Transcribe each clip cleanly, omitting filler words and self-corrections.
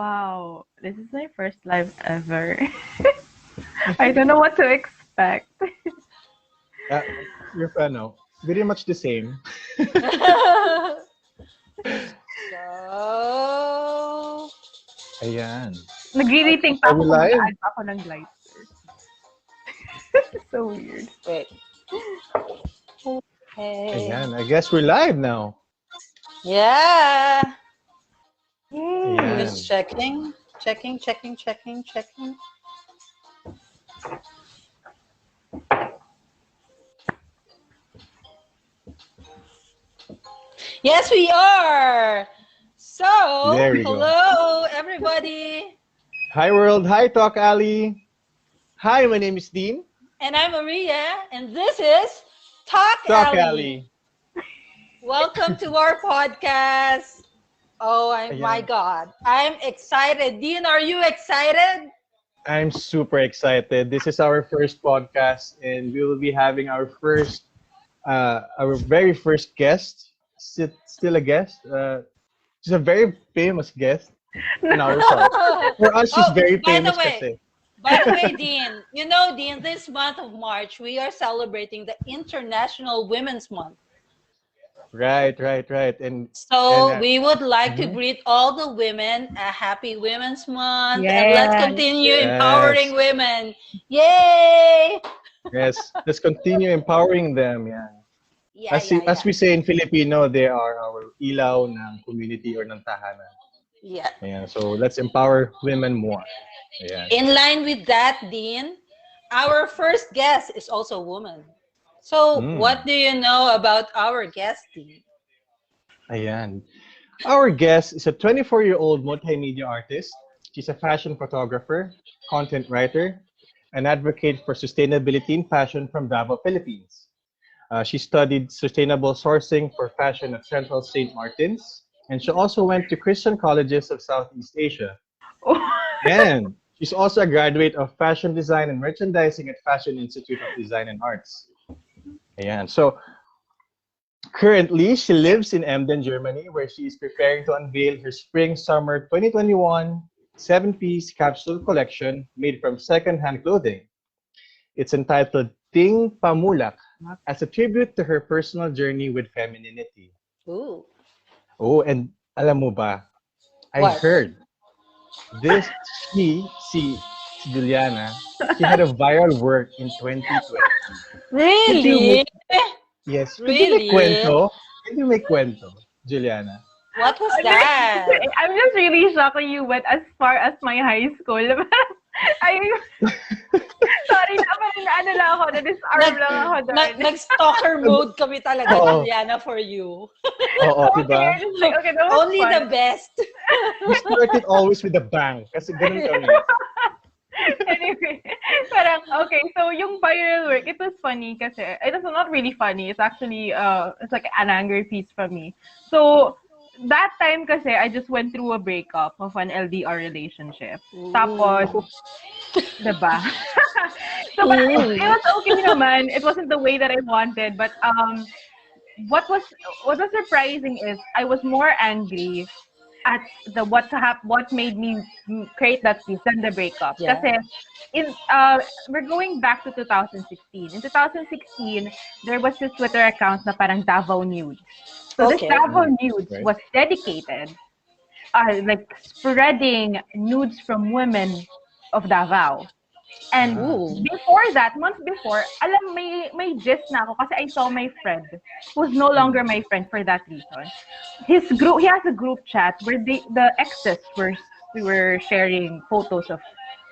Wow, this is my first live ever. I don't know what to expect. Uh, you're very much the same. So, Ayan. Nagre-rethink pa Are ako we kung live? mag-add pa ako ng glider. So weird. wait. Okay. Ayan. I guess we're live now. Yeah. Yay! Ayan. Just checking. Yes, we are. So, There we go. hello, everybody. Hi, world. Hi, Talk Alley. Hi, my name is Dean. And I'm Maria, and this is Talk Talk Alley. Alley. Welcome to our podcast. Oh my Ayan. God. I'm excited. Dean, are you excited? I'm super excited. This is our first podcast, and we will be having our very first guest. Still a guest. She's a very famous guest in our part. For us, she's very famous kasi. By the way, Dean, you know, Dean, this month of March, we are celebrating the International Women's Month. Right. And So we would like to greet all the women a happy Women's Month, and let's continue empowering women. Yay! yes, let's continue empowering them. Yeah. As we say in Filipino, they are our ilaw ng community or ng tahanan. Yeah. Yeah. So let's empower women more. Yeah. In line with that, Dean, our first guest is also a woman. So what do you know about our guest, Dean? Ayan. Our guest is a 24-year-old multimedia artist. She's a fashion photographer, content writer, an advocate for sustainability in fashion from Davao, Philippines. She studied sustainable sourcing for fashion at Central St. Martin's, and she also went to Christian colleges of Southeast Asia. And she's also a graduate of fashion design and merchandising at Fashion Institute of Design and Arts. Ayan. So, currently, she lives in EMDEN, Germany, where she is preparing to unveil her Spring-Summer 2021 7-piece capsule collection made from secondhand clothing. It's entitled Tingpamulak, as a tribute to her personal journey with femininity. Ooh. Oh, and alam mo ba, I What? heard this, si Juliana, she had a viral work in 2020. Really? Yes. Really? Can you make kwento, Juliana? What was that? I'm just really shocked that you went as far as my high school. Sorry naman, ano lang ako, na-disarm lang ako doon. Nag-stalker mode kami talaga, Oo. Juliana, for you. Oo, diba? Okay, that was Only fun. the best. We started always with a bang. Kasi ganun kami. Anyway, parang, okay, so yung viral work, it was funny kasi, it was not really funny. It's actually, it's like an angry piece from me. So, that time kasi, I just went through a breakup of an LDR relationship. Tapos, diba? So, parang, it was okay naman. It wasn't the way that I wanted, but, what was surprising is, I was more angry at what made me create that piece than the breakup. Yeah. Kasi we're going back to 2016. In 2016, there was this Twitter account na parang Davao Nudes. So this Davao Nudes was dedicated like spreading nudes from women of Davao. And before that, months before, alam, may gist na ako kasi I saw my friend who's no longer my friend for that reason. He has a group chat where the exes were sharing photos of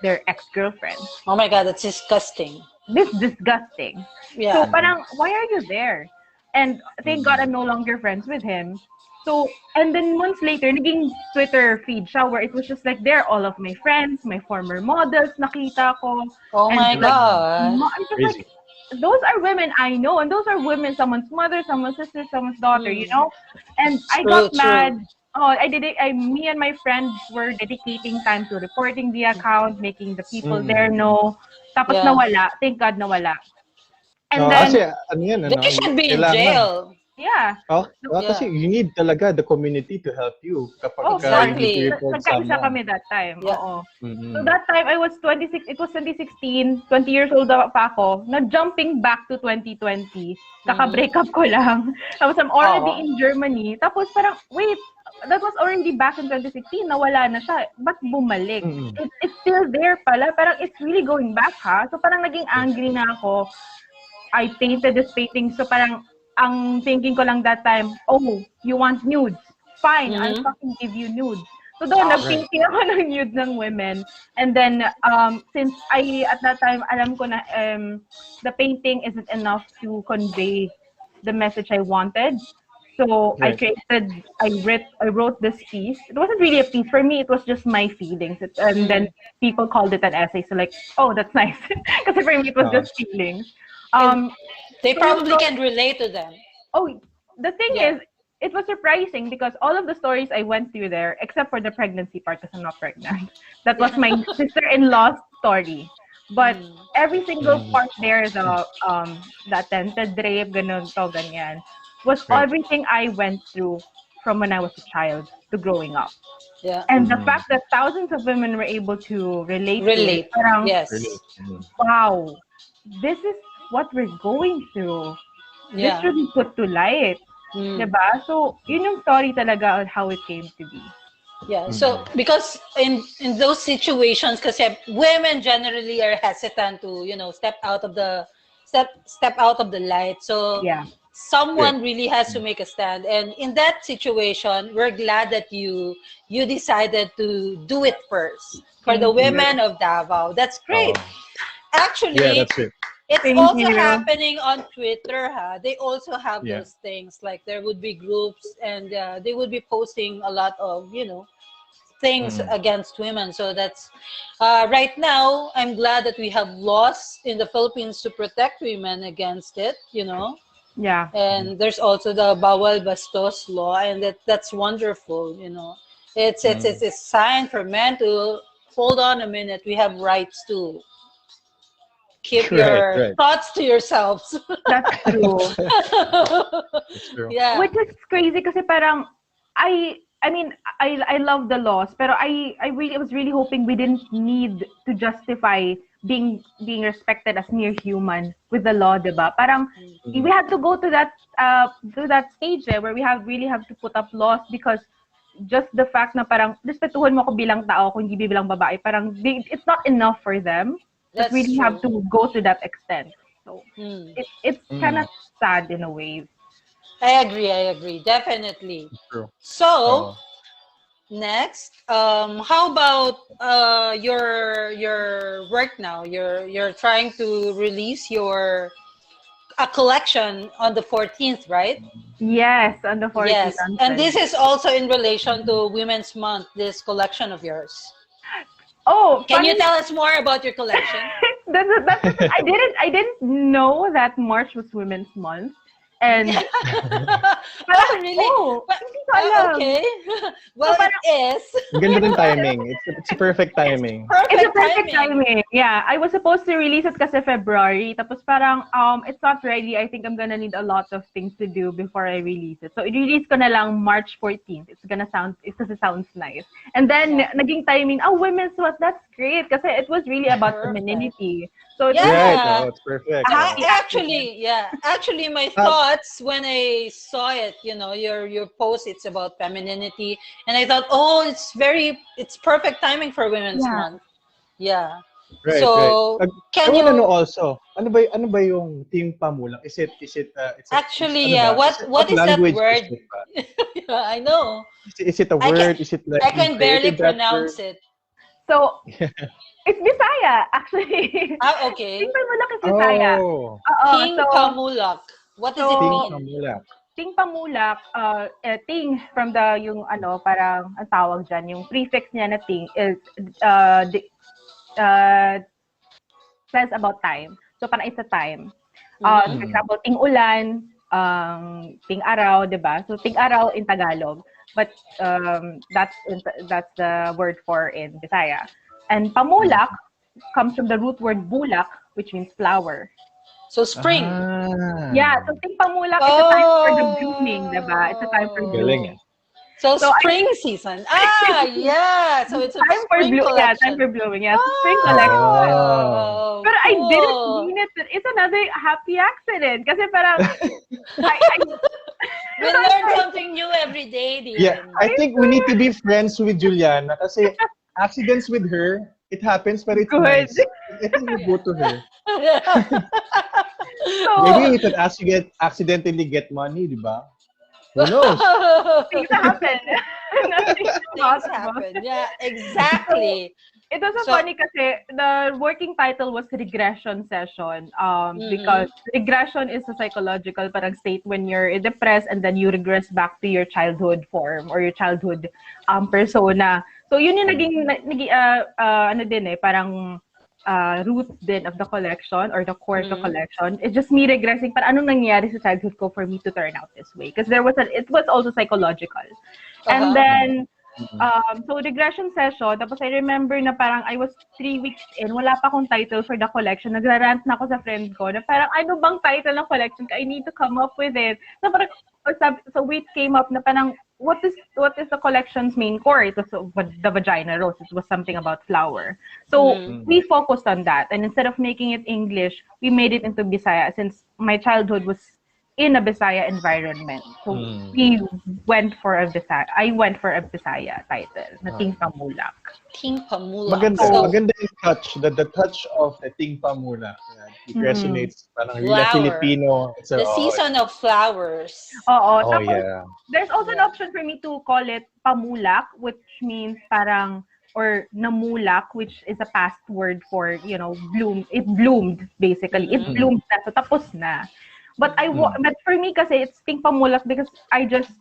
their ex-girlfriends. Oh my God, that's disgusting. This disgusting. Yeah. So parang, why are you there? And thank God I'm no longer friends with him. So, and then months later, naging Twitter feed siya where it was just like, there all of my friends, my former models, nakita ko. Oh my God. I'm just like, those are women I know, and those are women, someone's mother, someone's sister, someone's daughter, you know? And I got mad. Oh, me and my friends were dedicating time to reporting the account, making the people there know. Tapos nawala. Thank God nawala. And then, Kasi, ano yan, they should be in jail. Yeah. Kasi you need talaga the community to help you kapag you need to report Nagkaisa someone. kami that time. Yeah. Oo. So that time, I was 26, it was 2016, 20 years old pa ako. Na-jumping back to 2020, kaka-break up ko lang. Tapos I'm already in Germany. Tapos parang, wait, that was already back in 2016, nawala na siya. Ba't bumalik? It's still there pala. Parang it's really going back, ha? So parang naging angry na ako. I painted this painting. So parang, ang thinking ko lang that time, oh, you want nudes? Fine, I'll fucking give you nudes. So doon, nag-painting ako ng nudes ng women. And then, since at that time, alam ko na the painting isn't enough to convey the message I wanted. So I wrote this piece. It wasn't really a piece. For me, it was just my feelings. And then people called it an essay. So like, oh, that's nice. Because for me, it was just feelings. They probably can relate to them. Oh, the thing is, it was surprising because all of the stories I went through there, except for the pregnancy part because I'm not pregnant, that was my sister-in-law's story. But every single part there, the attempted rape, ganyan, was everything I went through from when I was a child to growing up. Yeah. And the fact that thousands of women were able to relate. To it, parang, yes. Wow, this is what we're going through. This should be put to light. Diba? So, yun yung story talaga on how it came to be. Yeah, so because in those situations, kasi women generally are hesitant to, step out of the light. So someone really has to make a stand. And in that situation, we're glad that you decided to do it first for the women of Davao. That's great. Actually, that's it. It's also happening on Twitter, They also have those things. Like there would be groups and they would be posting a lot of, things against women. So that's right now, I'm glad that we have laws in the Philippines to protect women against it, Yeah. And there's also the Bawal Bastos law, and that's wonderful, It's a sign for men to hold on a minute. We have rights to keep your thoughts to yourselves. That's true. That's true. Yeah. Which is crazy kasi parang I love the laws, pero I was really hoping we didn't need to justify being respected as near human with the law, diba? Parang we had to go to that stage where we really have to put up laws because just the fact na parang respetuhan mo ko bilang tao kung hindi bilang babae, parang it's not enough for them. That we really have to go to that extent. So it's kind of sad in a way. I agree. Definitely. True. So next, how about your work now? You're trying to release a collection on the 14th, right? Yes, on the 14th. Yes, and this is also in relation to Women's Month. This collection of yours. Oh, can you tell us more about your collection? I didn't know that March was Women's Month. And really? Okay. Well, so, it is. Ganda ng timing. It's a perfect timing. It's a perfect timing. Yeah, I was supposed to release it kasi February. Tapos parang it's not ready. I think I'm gonna need a lot of things to do before I release it. So i-release ko na lang March 14th. It's because it sounds nice. And then naging timing. Oh, Women's Month. That's great kasi it was really about femininity. So it's it's perfect. Actually, my thoughts when I saw it, your post, it's about femininity, and I thought, oh, it's perfect timing for Women's Month. Yeah. Right, so right. can you know also? Ano ba yung Tingpamulak? Is it it's actually what is that word? Yeah, I know. Is it a word? Is it like I can barely pronounce it. So it's Bisaya, actually. Okay. Tingpamulak is Bisaya. Tingpamulak. What does it mean? Tingpamulak, ting from yung parang ang tawag dyan, yung prefix niya na ting is says about time. So parang it's a time. For example, ting ulan, ting araw, diba? So ting araw in Tagalog, but that's the word for in Bisaya. And pamulak comes from the root word bulak, which means flower. So spring. Yeah, so Tingpamulak is a time for the blooming, diba? It's a time for blooming. So spring season. Yeah. So it's a time spring collection. Yeah, time for blooming. Yeah, spring collection. But I didn't mean it. It's another happy accident. Kasi parang, we learn something new every day, dear. Yeah, I think we need to be friends with Juliana kasi accidents with her, it happens, but it's nice. I think we go to her. Maybe we could accidentally get money, di ba? Who knows? Things happen. Things happen. Yeah, exactly. It was so funny kasi the working title was regression session because regression is a psychological parang state when you're depressed and then you regress back to your childhood form or your childhood persona. So yun yung naging ano din parang root din of the collection or the core of the collection. It's just me regressing para anong nangyari sa childhood ko for me to turn out this way because it was also psychological. And then so regression session, tapos I remember na parang I was 3 weeks in, wala pa akong title for the collection. Nagrarant na ako sa friend ko na parang ano bang title ng collection? I need to come up with it. So parang so wait came up na parang what is the collection's main core? It was the vagina rose. It was something about flower. So we focused on that, and instead of making it English, we made it into Bisaya since my childhood was in a Bisaya environment. So we went for a Bisaya. I went for a Bisaya title, na Tingpamulak. Tingpamulak. Maganda yung touch, the touch of the Tingpamulak. It resonates. Parang really Filipino. It's the season of flowers. Tapos, yeah. There's also an option for me to call it Pamulak, which means parang or namulak, which is a past word for, bloom. It bloomed, basically. It bloomed na. So tapos na. But but for me kasi it's Tingpamulak because I just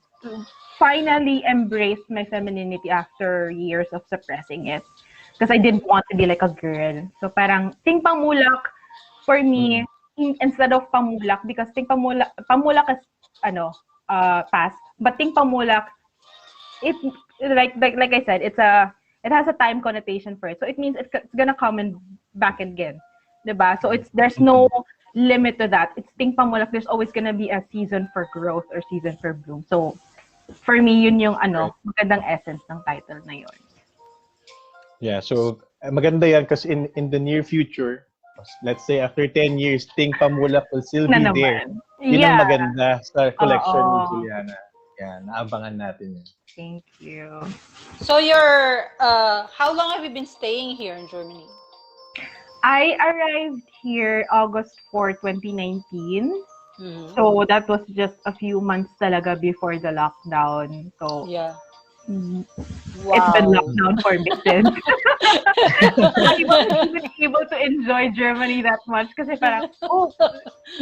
finally embraced my femininity after years of suppressing it. Because I didn't want to be like a girl. So parang Tingpamulak for me instead of Pamulak because Pamulak is past, but Tingpamulak it like I said it has a time connotation for it. So it means it's gonna come and back again. Diba? So there's no limit to that. It's Tingpamulak. There's always gonna be a season for growth or season for bloom. So, for me, yun yung magandang essence ng title na yun. Yeah, so maganda yan kasi in the near future, let's say after 10 years, Tingpamulak will still be there. Yun ang maganda sa collection ni Juliana. Yan, naabangan natin yun. Thank you. So how long have you been staying here in Germany? I arrived here August 4, 2019. So that was just a few months talaga before the lockdown. So yeah. It's been lockdown for me since. I wasn't even able to enjoy Germany that much kasi parang,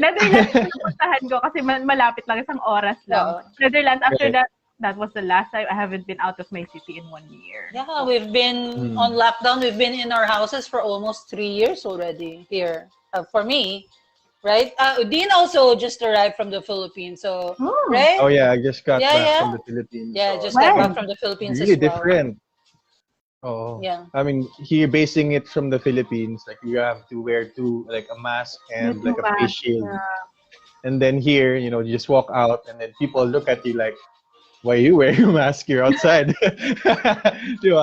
Netherlands yung puntahan ko kasi malapit lang, isang oras lang. Netherlands, after that was the last time I haven't been out of my city in 1 year. Yeah, we've been on lockdown. We've been in our houses for almost 3 years already here. For me, right? Dean also just arrived from the Philippines, so right? Oh yeah, I just got back from the Philippines. Yeah, just got back from the Philippines really as well. Different. Oh yeah. I mean, here basing it from the Philippines, like you have to wear a mask and like a face shield, and then here, you just walk out and then people look at you like, why are you wearing a mask? You're outside. So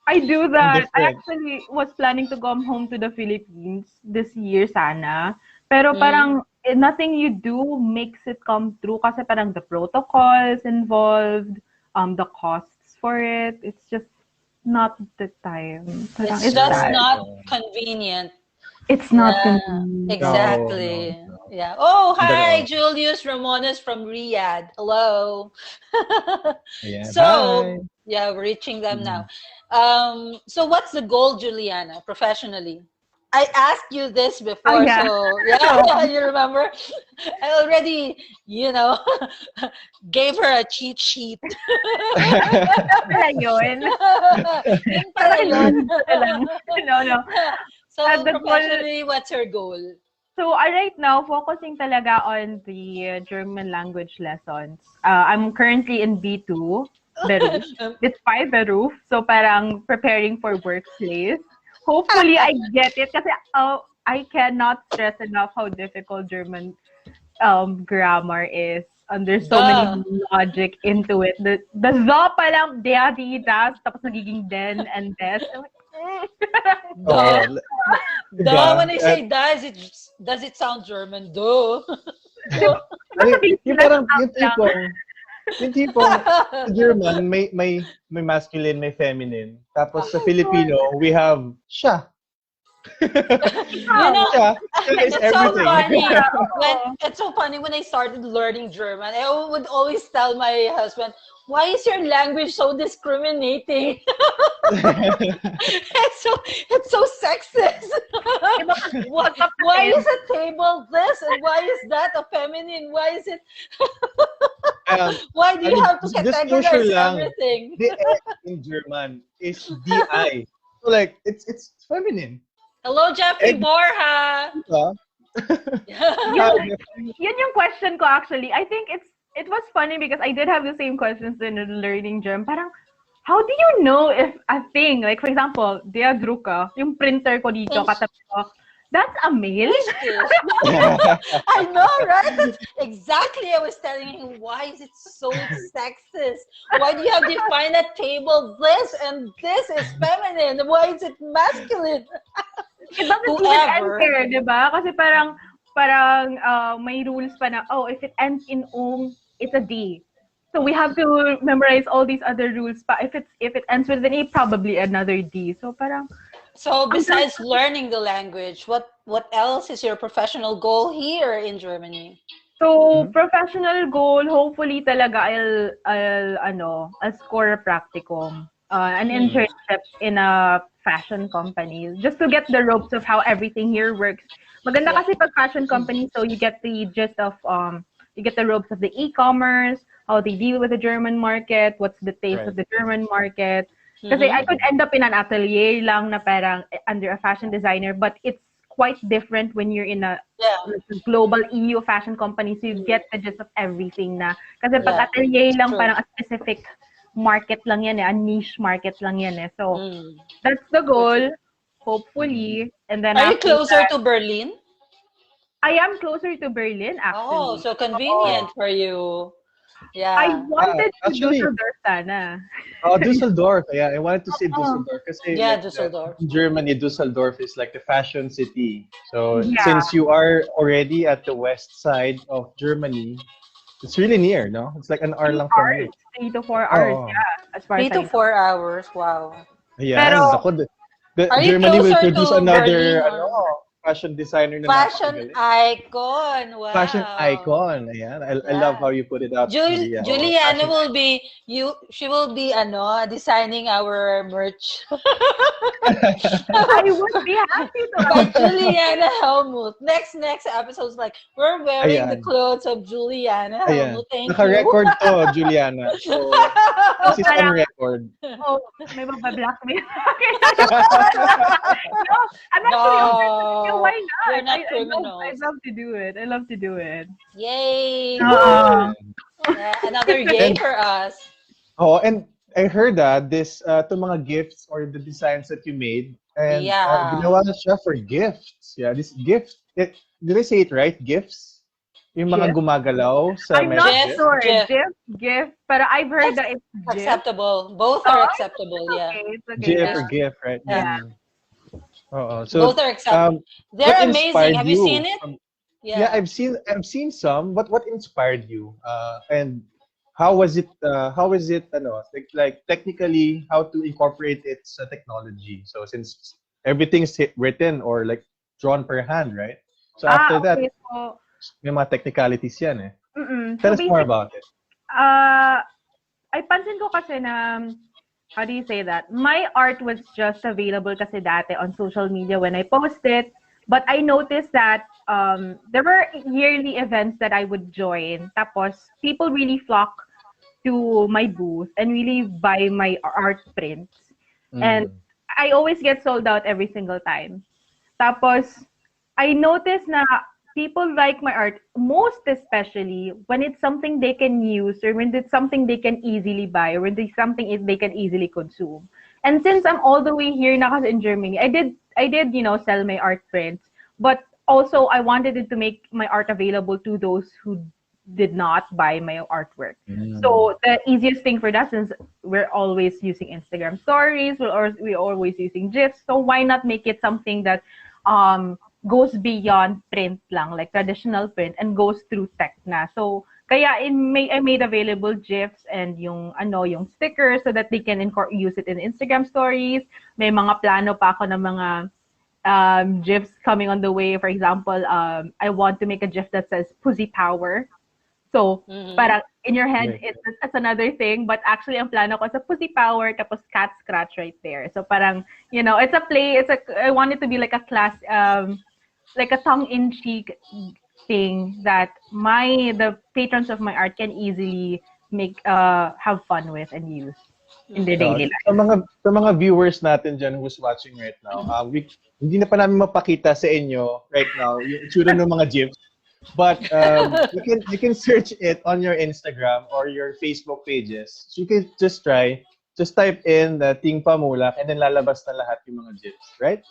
I do that. I actually was planning to come home to the Philippines this year sana. Pero parang nothing you do makes it come true kasi parang the protocols involved, the costs for it, it's just not the time. Parang it's just not convenient. It's not convenient. Exactly. No. Yeah. Oh, hi, Julius Ramones from Riyadh. Hello. Hi. Yeah, we're reaching them now. So what's the goal, Juliana, professionally? I asked you this before, so you remember? I already, gave her a cheat sheet. No. So professionally, what's your goal? So right now, focusing talaga on the German language lessons. I'm currently in B2, Beruf. It's 5 Beruf, so parang preparing for workplace. Hopefully, I get it kasi I cannot stress enough how difficult German grammar is. And there's so many logic into it. The zo pa lang, der, die, das, tapos nagiging den and des. Duh. Duh. When I say does it sound German? Duh. Yung tipong sa German, may masculine, may feminine. Tapos sa Filipino, we have siya. It's so funny. It's so funny when I started learning German. I would always tell my husband, "Why is your language so discriminating? it's so sexist. Why is a table this and why is that a feminine? Why is it? Why do you have to categorize everything?" The X in German is di. So like it's feminine. Hello, Jeffrey Borja. Yun yung question ko actually. I think it was funny because I did have the same questions in learning German. Parang, how do you know if a thing, like for example, der Drucker, yung printer ko dito, katabi ko, that's a male? I know, right? That's exactly I was telling him, why is it so sexist? Why do you have to define a table this and this is feminine? Why is it masculine? It doesn't even enter, di ba? Kasi parang may rules pa na, if it ends in ong, it's a D. So we have to memorize all these other rules pa. If it ends with an A, probably another D. So parang... So besides learning the language, what else is your professional goal here in Germany? So professional goal, hopefully talaga I'll score a practicum, an internship in a fashion company, just to get the ropes of how everything here works. Maganda kasi pag fashion company, so you get the gist of you get the ropes of the e-commerce, how they deal with the German market, what's the taste of the German market. Kasi I could end up in an atelier lang na parang under a fashion designer, but it's quite different when you're in a global EU fashion company, so you get the gist of everything na. Kasi pag atelier lang, parang a specific market lang yan a niche market lang yan So that's the goal, hopefully. And then are you closer to Berlin? I am closer to Berlin, actually. Oh, so convenient for you. Yeah. I wanted to Düsseldorf sana. Düsseldorf. Yeah, I wanted to say Düsseldorf. Kasi Düsseldorf. In Germany, Düsseldorf is like the fashion city. So since you are already at the west side of Germany, it's really near, no? It's like an hour lang from here. 3 to 4 hours, as far 3 to 4 hours, wow. Yeah, Germany will produce another fashion designer na fashion icon. Wow. Fashion icon. Ayan. I love how you put it out. Juliana will be she will be designing our merch. I would be happy to. By Juliana Hellmuth. Next episode's like we're wearing the clothes of Juliana Hellmuth. Thank you. Naka-record to, Juliana. So this is on record. May mabablockmail. No, I'm actually why not? We're not criminals. I love to do it. Yay! Another yay for us. Oh, and I heard that this to mga gifts or the designs that you made, and ginawa na siya for gifts. Yeah, this gift. Did I say it right? Gifts? Yung mga gumagalaw sa I'm not sure. Gift. But I've heard that it's acceptable. Both are acceptable. GIF or gift, right? Yeah. So both are acceptable. They're amazing. Have you seen it? Yeah, I've seen some. What inspired you? And how was it? Like technically, how to incorporate its technology? So since everything's written or like drawn per hand, right? So after that, may mga technicalities yan Tell us more about it. I pansin ko kasi na, how do you say that? My art was just available kasi dati on social media when I post it. But I noticed that there were yearly events that I would join. Tapos, people really flock to my booth and really buy my art prints. And I always get sold out every single time. Tapos, I noticed na people like my art, most especially when it's something they can use or when it's something they can easily buy or when it's something they can easily consume. And since I'm all the way here na kasi in Germany, I did sell my art prints. But also, I wanted it to make my art available to those who did not buy my artwork. So the easiest thing for that, since we're always using Instagram stories, we're always using GIFs, so why not make it something that goes beyond print lang, like traditional print, and goes through tech na. So kaya I made available GIFs and yung stickers so that they can use it in Instagram stories. May mga plano pa ako ng mga GIFs coming on the way. For example, I want to make a GIF that says Pussy Power. So, parang in your head, it's another thing, but actually, ang plano ko sa Pussy Power, tapos cat scratch right there. So, parang, it's a play, I want it to be like a class, like a tongue-in-cheek thing that the patrons of my art can easily have fun with and use in their daily life. Sa mga viewers natin dyan who's watching right now, hindi na pa namin mapakita sa inyo right now yung itsura ng mga GIFs. But you can search it on your Instagram or your Facebook pages. So you can just type in the Tingpamulak and then lalabas na lahat yung mga GIFs, right?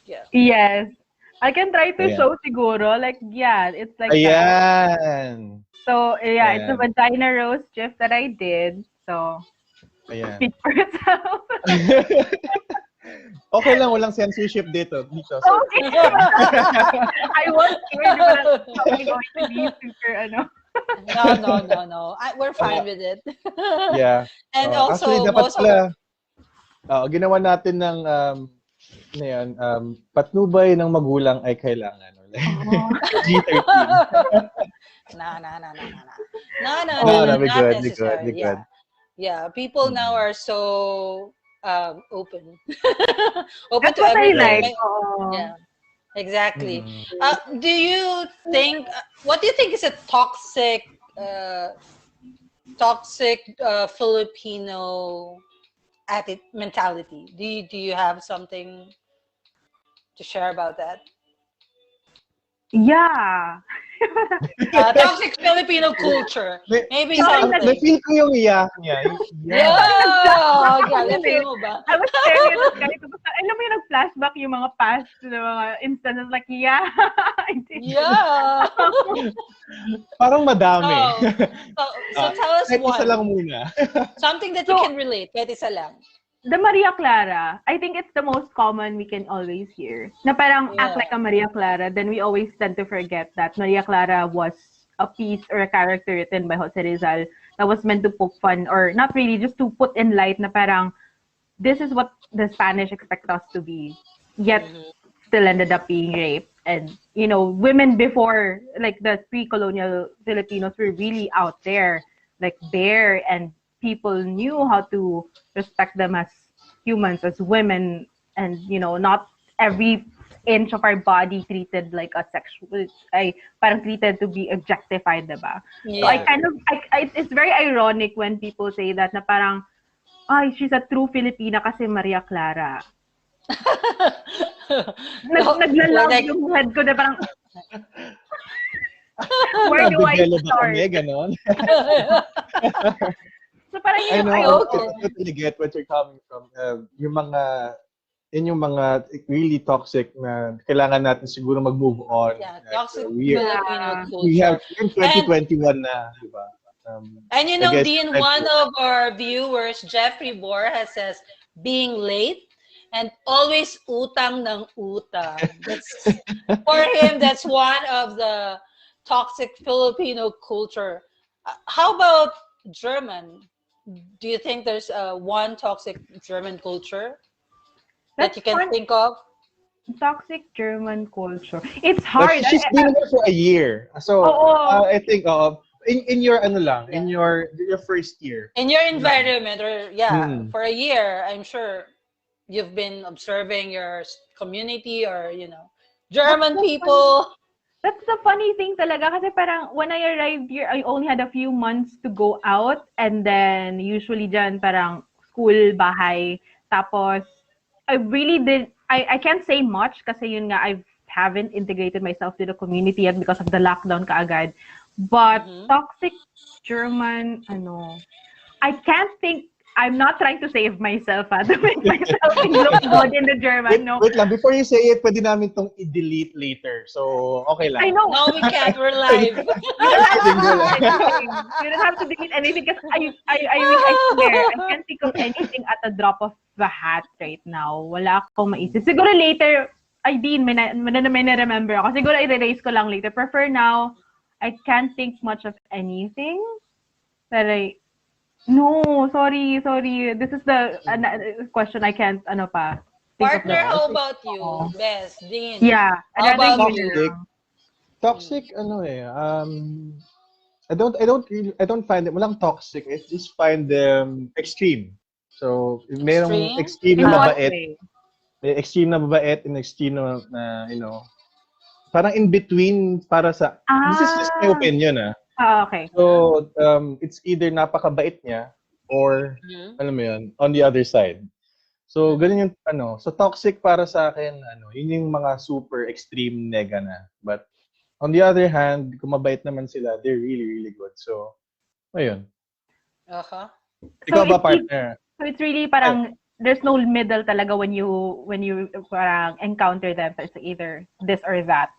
Yeah. Yes. I can try to show siguro. Like, it's like Ayan. So, it's a vagina rose GIF that I did. So, speak for itself. Okay lang, walang censorship dito. So. Okay. I was sure probably going to be super, No. We're fine with it. Yeah. And also, actually, dapat pala, ginawa natin ng, patnubay ng magulang ay kailangan. G13. No, be good. Yeah, people now are so open That's to what everything. I like. Yeah, exactly. Do you think? What do you think is a toxic Filipino mentality? Do you have something to share about that? Yeah. Toxic Filipino culture. Maybe something. Na-feel ko yung iyak niya. Na-feel mo ba? I was telling you this guy, alam mo yung nag-flashback yung mga past, mga instances, like, Yeah. Parang madami. So tell us one. Isa lang muna. Something that you can relate. Kahit isa lang. The Maria Clara, I think it's the most common we can always hear. Na parang act like a Maria Clara, then we always tend to forget that Maria Clara was a piece or a character written by Jose Rizal that was meant to poke fun, or not really, just to put in light na parang this is what the Spanish expect us to be, yet still ended up being raped. And, women before, like the pre-colonial Filipinos were really out there, like bare, and people knew how to respect them as humans, as women, and not every inch of our body treated like a sexual, parang treated to be objectified, diba? Yeah. So it's very ironic when people say that na parang, she's a true Filipina kasi Maria Clara. Naglalog yung head ko na parang, where do I start? So parang I totally get what you're coming from. Yung mga really toxic na kailangan natin siguro mag-move on. Yeah, toxic Filipino culture. We have in 2021 na, di ba? And Dean, one of our viewers, Jeffrey Borja, says, being late and always utang ng utang. For him, that's one of the toxic Filipino culture. How about German? Do you think there's one toxic German culture that you can think of? Toxic German culture. It's hard. But she's been there for a year. So I think in your in your first year. In your environment, or for a year, I'm sure you've been observing your community or German people. That's the funny thing talaga kasi parang when I arrived here, I only had a few months to go out, and then usually dyan parang school, bahay. Tapos I really I can't say much kasi yun nga, I haven't integrated myself to the community yet because of the lockdown kaagad. But toxic German, I can't think I'm not trying to save myself, to make myself look good in the German. No. Wait lang, before you say it, pwede namin itong i-delete later. So, okay lang. I know. No, we can't. We're live. You don't have to delete anything because I swear, I can't think of anything at the drop of the hat right now. Wala akong maisip. Siguro later, may na-remember ako. Siguro i-erase ko lang later. But for now, I can't think much of anything. But no, sorry. This is the question I can't, Partner, how about you? Best, Dean? Yeah. How about you? Toxic, I don't find them, walang toxic. I just find them extreme. So, mayroong extreme na mabait. May extreme na mabait and extreme na, parang in between para sa, this is just my opinion, okay. So, it's either napakabait niya or, alam mo yun, on the other side. So, ganun yung, so toxic para sa akin, yun yung mga super extreme nega na. But, on the other hand, kung mabait naman sila, they're really, really good. So, ayun. Ikaw ba, partner? So, it's really parang, there's no middle talaga when you parang encounter them. So, it's either this or that.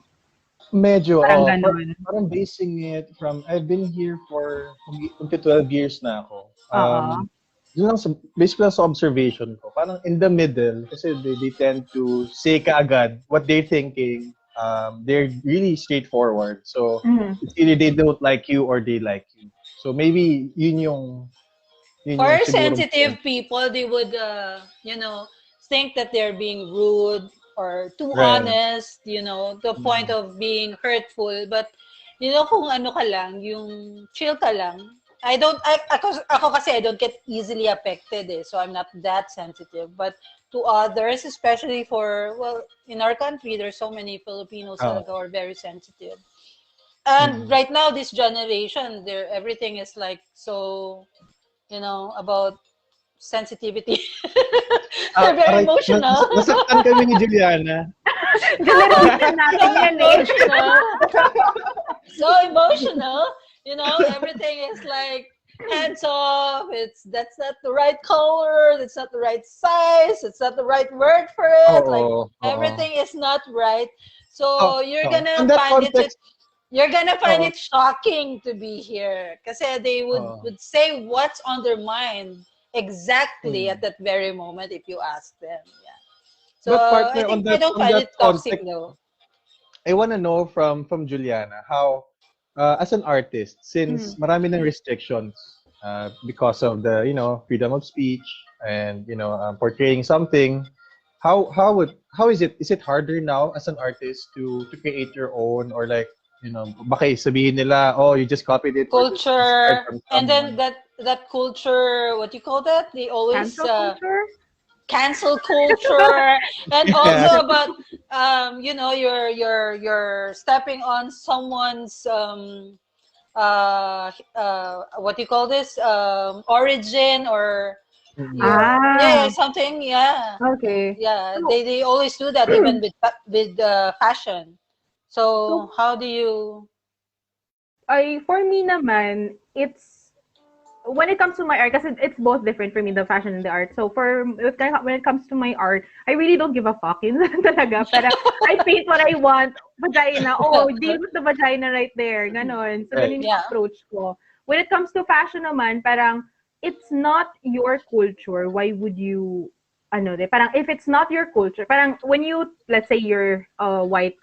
Medyo, parang parang basing it from, I've been here for 12 years na ako. Basically sa observation ko, parang in the middle, kasi they tend to say kaagad what they're thinking. They're really straightforward. So, it's either they don't like you or they like you. So, maybe yun yung for sensitive people, they would, think that they're being rude or too honest, to the point of being hurtful. But, kung ano ka lang, yung chill ka lang, ako kasi I don't get easily affected so I'm not that sensitive. But to others, especially in our country, there's so many Filipinos who are very sensitive. And right now, this generation, everything is like so, about sensitivity. They're very emotional. Nasaktan kami ni Juliana. So emotional. Everything is like hands off. That's not the right color. That's not the right size. It's not the right word for it. Everything is not right. So you're gonna find it shocking to be here, kasi they would say what's on their mind exactly at that very moment if you ask them. Yeah. So partner, I don't find it toxic though. I want to know from Juliana how. As an artist, since marami ng restrictions because of the freedom of speech and portraying something, how is it? Is it harder now as an artist to create your own, or like baka sabihin nila, oh, you just copied it, culture, and then that culture, what do you call that? They always cancel culture, and also about you're stepping on someone's what do you call this, origin or something, okay, they always do that even with fashion. So how do you? For me naman, it's when it comes to my art, kasi it's both different for me, the fashion and the art. So when it comes to my art, I really don't give a fuck. Talaga. Pero I paint what I want. Vagina. Oh, deal with the vagina right there. Ganon. So ganun yung approach ko. When it comes to fashion naman, parang it's not your culture. Why would you, parang if it's not your culture, parang when you, let's say you're a white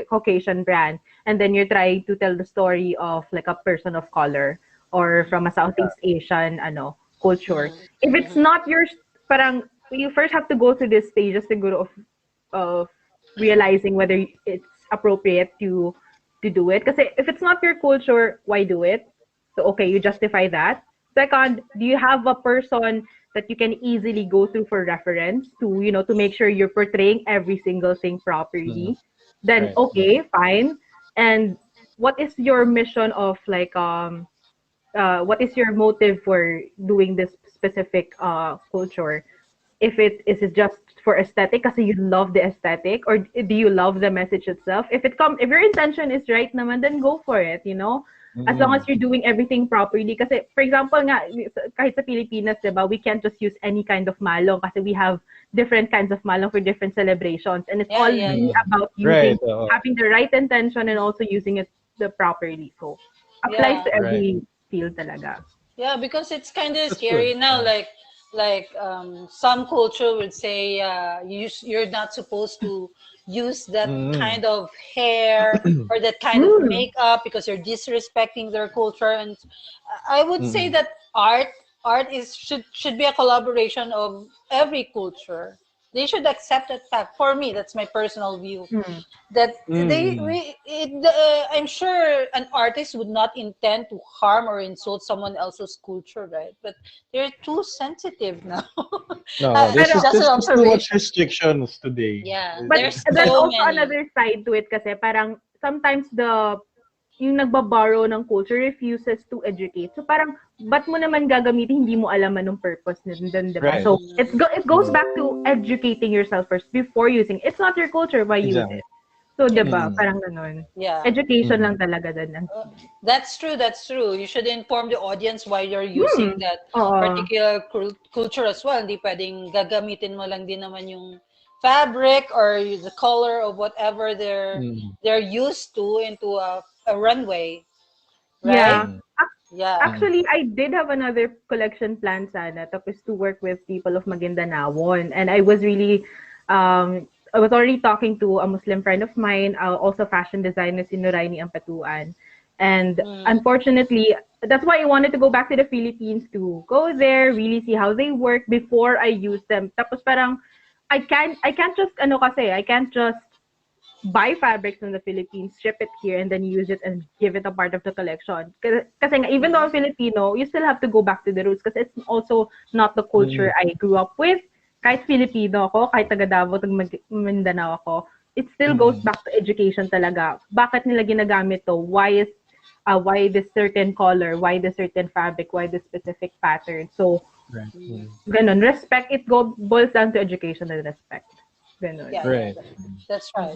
Caucasian brand, and then you're trying to tell the story of like a person of color, or from a Southeast Asian culture. If it's not yours, parang you first have to go through this stages siguro of realizing whether it's appropriate to do it. Because if it's not your culture, why do it? So okay, you justify that. Second, do you have a person that you can easily go through for reference to to make sure you're portraying every single thing properly? Then okay, fine. And what is your mission of like what is your motive for doing this specific culture? Is it just for aesthetic kasi you love the aesthetic, or do you love the message itself? If your intention is right naman, then go for it, as long as you're doing everything properly. Kasi, for example nga, kahit sa Pilipinas, diba, we can't just use any kind of malong kasi we have different kinds of malong for different celebrations. And it's all really about using, having the right intention and also using it properly. So, applies to every field talaga. Yeah, because it's kind of scary now. Like some culture would say you're not supposed to use that kind of hair or that kind of makeup because you're disrespecting their culture. And I would say that art should be a collaboration of every culture. They should accept that fact. For me, that's my personal view. That I'm sure an artist would not intend to harm or insult someone else's culture, right? But they're too sensitive now. No, there's just too much restrictions today. Yeah, but there's also another side to it kasi parang sometimes yung nagbaborrow ng culture refuses to educate. So parang, ba't mo naman gagamitin, hindi mo alam anong purpose nandun, diba? Right. So it goes back to educating yourself first before using. It's not your culture, why use it? So diba, parang ganun. Yeah. Education lang talaga dun. That's true. You should inform the audience why you're using that particular culture as well. Hindi pwedeng gagamitin mo lang din naman yung fabric or the color of whatever they're used to into a runway, right? Yeah. Actually, I did have another collection plan sana, tapos to work with people of Maguindanao. And I was really, I was already talking to a Muslim friend of mine, also fashion designer, si Noraini Ampatuan. And unfortunately, that's why I wanted to go back to the Philippines to go there, really see how they work before I use them. Tapos parang, I can't just buy fabrics in the Philippines, ship it here, and then use it and give it a part of the collection. Kasi even though I'm Filipino, you still have to go back to the roots because it's also not the culture I grew up with. Kahit Filipino ako, kahit taga Davao, taga Mindanao ako, it still goes back to education talaga. Bakit nila ginagamit to? Why this certain color? Why this certain fabric? Why this specific pattern? So, ganun. Respect, it boils down to education and respect. Ganun. Yeah, that's right.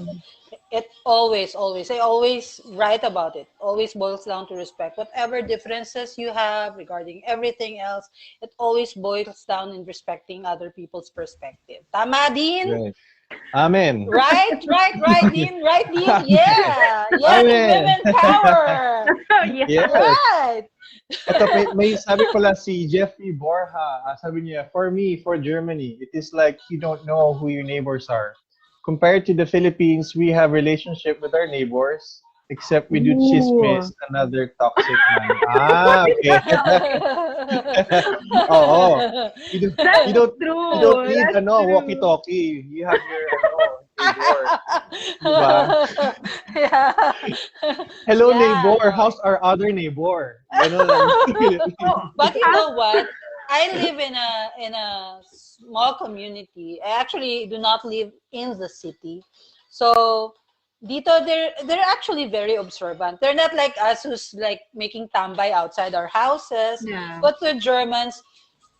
It always, I always write about it. Always boils down to respect. Whatever differences you have regarding everything else, it always boils down in respecting other people's perspective. Tama, Dean? Right. Amen. Right, Dean? Right, Dean? Yeah. Women power. Yes. Right. Ito, may sabi pala si Jeffrey Borja. Sabi niya, for Germany, it is like you don't know who your neighbors are. Compared to the Philippines, we have relationship with our neighbors, except we do chismis, another toxic man. Okay. You don't need walkie-talkie. You have your neighbor. Diba? Yeah. Hello, neighbor. How's our other neighbor? But you know what? I live in a small community. I actually do not live in the city. So dito they're actually very observant. They're not like us who's like making tambay outside our houses. Yeah. But the Germans,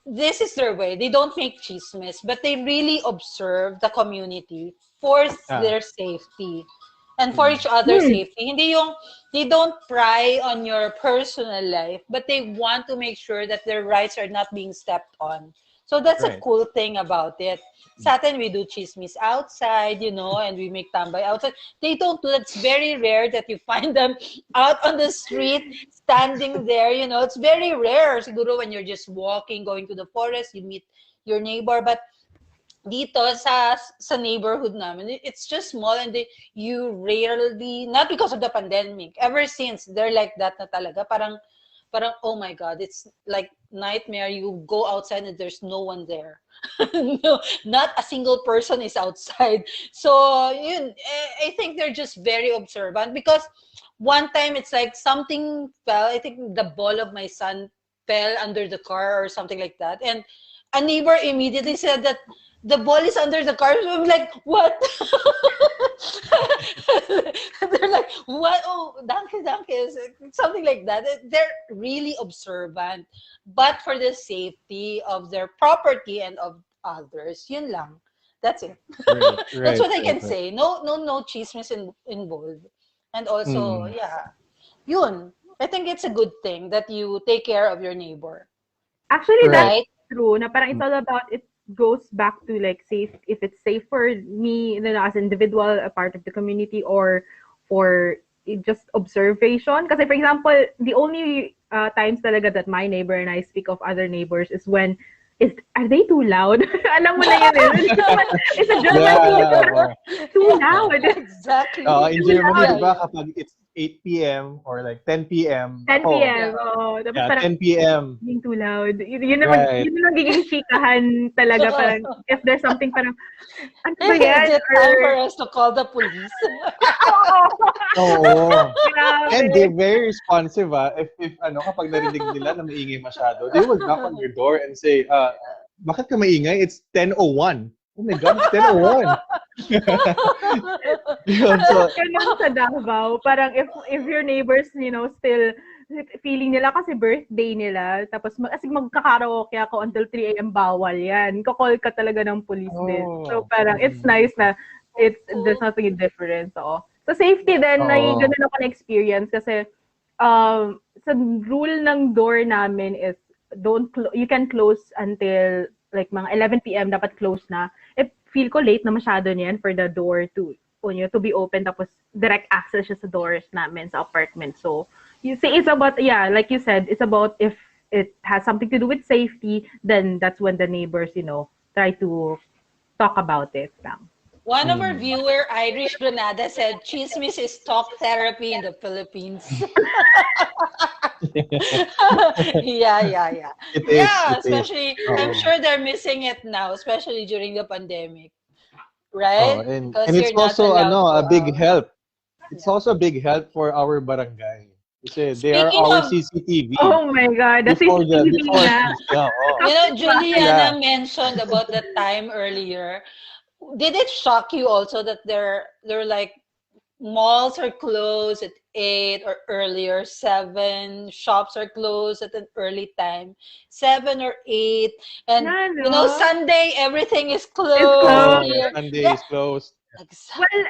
this is their way. They don't make chismes, but they really observe the community for their safety and for each other's safety. Hindi yung they don't pry on your personal life, but they want to make sure that their rights are not being stepped on. So that's a cool thing about it. Sa atin, we do chismis outside, and we make tambay outside. They don't do that. It's very rare that you find them out on the street, standing there, It's very rare. Siguro when you're just walking, going to the forest, you meet your neighbor. But dito sa neighborhood namin, it's just small and you rarely, not because of the pandemic, ever since, they're like that na talaga. Parang, oh my God, it's like nightmare. You go outside and there's no one there. No, not a single person is outside. So, I think they're just very observant because one time it's like something fell. I think the ball of my son fell under the car or something like that. And a neighbor immediately said that the ball is under the car. So I'm like, what? They're like, what? Oh, danke. Something like that. They're really observant, but for the safety of their property and of others. Yun lang. That's it. That's what I can say. No chismis involved. And also, yun. I think it's a good thing that you take care of your neighbor. Actually, that's true. Na parang it's all about, it goes back to like safe, if it's safe for me as an individual, a part of the community, or for just observation. Kasi for example, the only times talaga that my neighbor and I speak of other neighbors is when are they too loud? Alam mo na yun eh. It's a German too loud. Exactly. In Germany, diba, kapag it's 8 p.m. or like 10 p.m. 10 p.m. Oh, yeah, 10 p.m. Being too loud. Yun naman, yun naman giging chikahan talaga. Parang, if there's something parang, ano ba yan? Is it time for us to call the police? Oo. And they're very responsive, If kapag narinig nila na maingay masyado, they will knock on your door and say, bakit ka maingay? It's 10:01. Oh my God, it's 10:01. Ganun sa Davao, parang if your neighbors, still feeling nila kasi birthday nila, tapos magkakaraoke ako until 3 a.m. bawal yan. Kakall ka talaga ng police din. So parang it's nice na there's nothing different. So safety din, ganun ako na-experience kasi sa rule ng door namin is you can close until like mga 11 p.m. dapat close na. Feel ko late na masyado niyan for the door to be open, tapos direct access siya sa doors namin sa apartment. So you say it's about, like you said, it's about if it has something to do with safety, then that's when the neighbors, try to talk about it. One of our viewer, Irish Granada, said chismis is talk therapy in the Philippines. Yeah. Especially, I'm sure they're missing it now, especially during the pandemic, right? And it's also a big help. It's also a big help for our barangay. Kasi they are our CCTV. Oh my God, the CCTV na. Juliana mentioned about the time earlier. Did it shock you also that they're like malls are closed at 8 or earlier, 7 shops are closed at an early time, 7 or 8, and Sunday everything is closed. Sunday is closed. Well,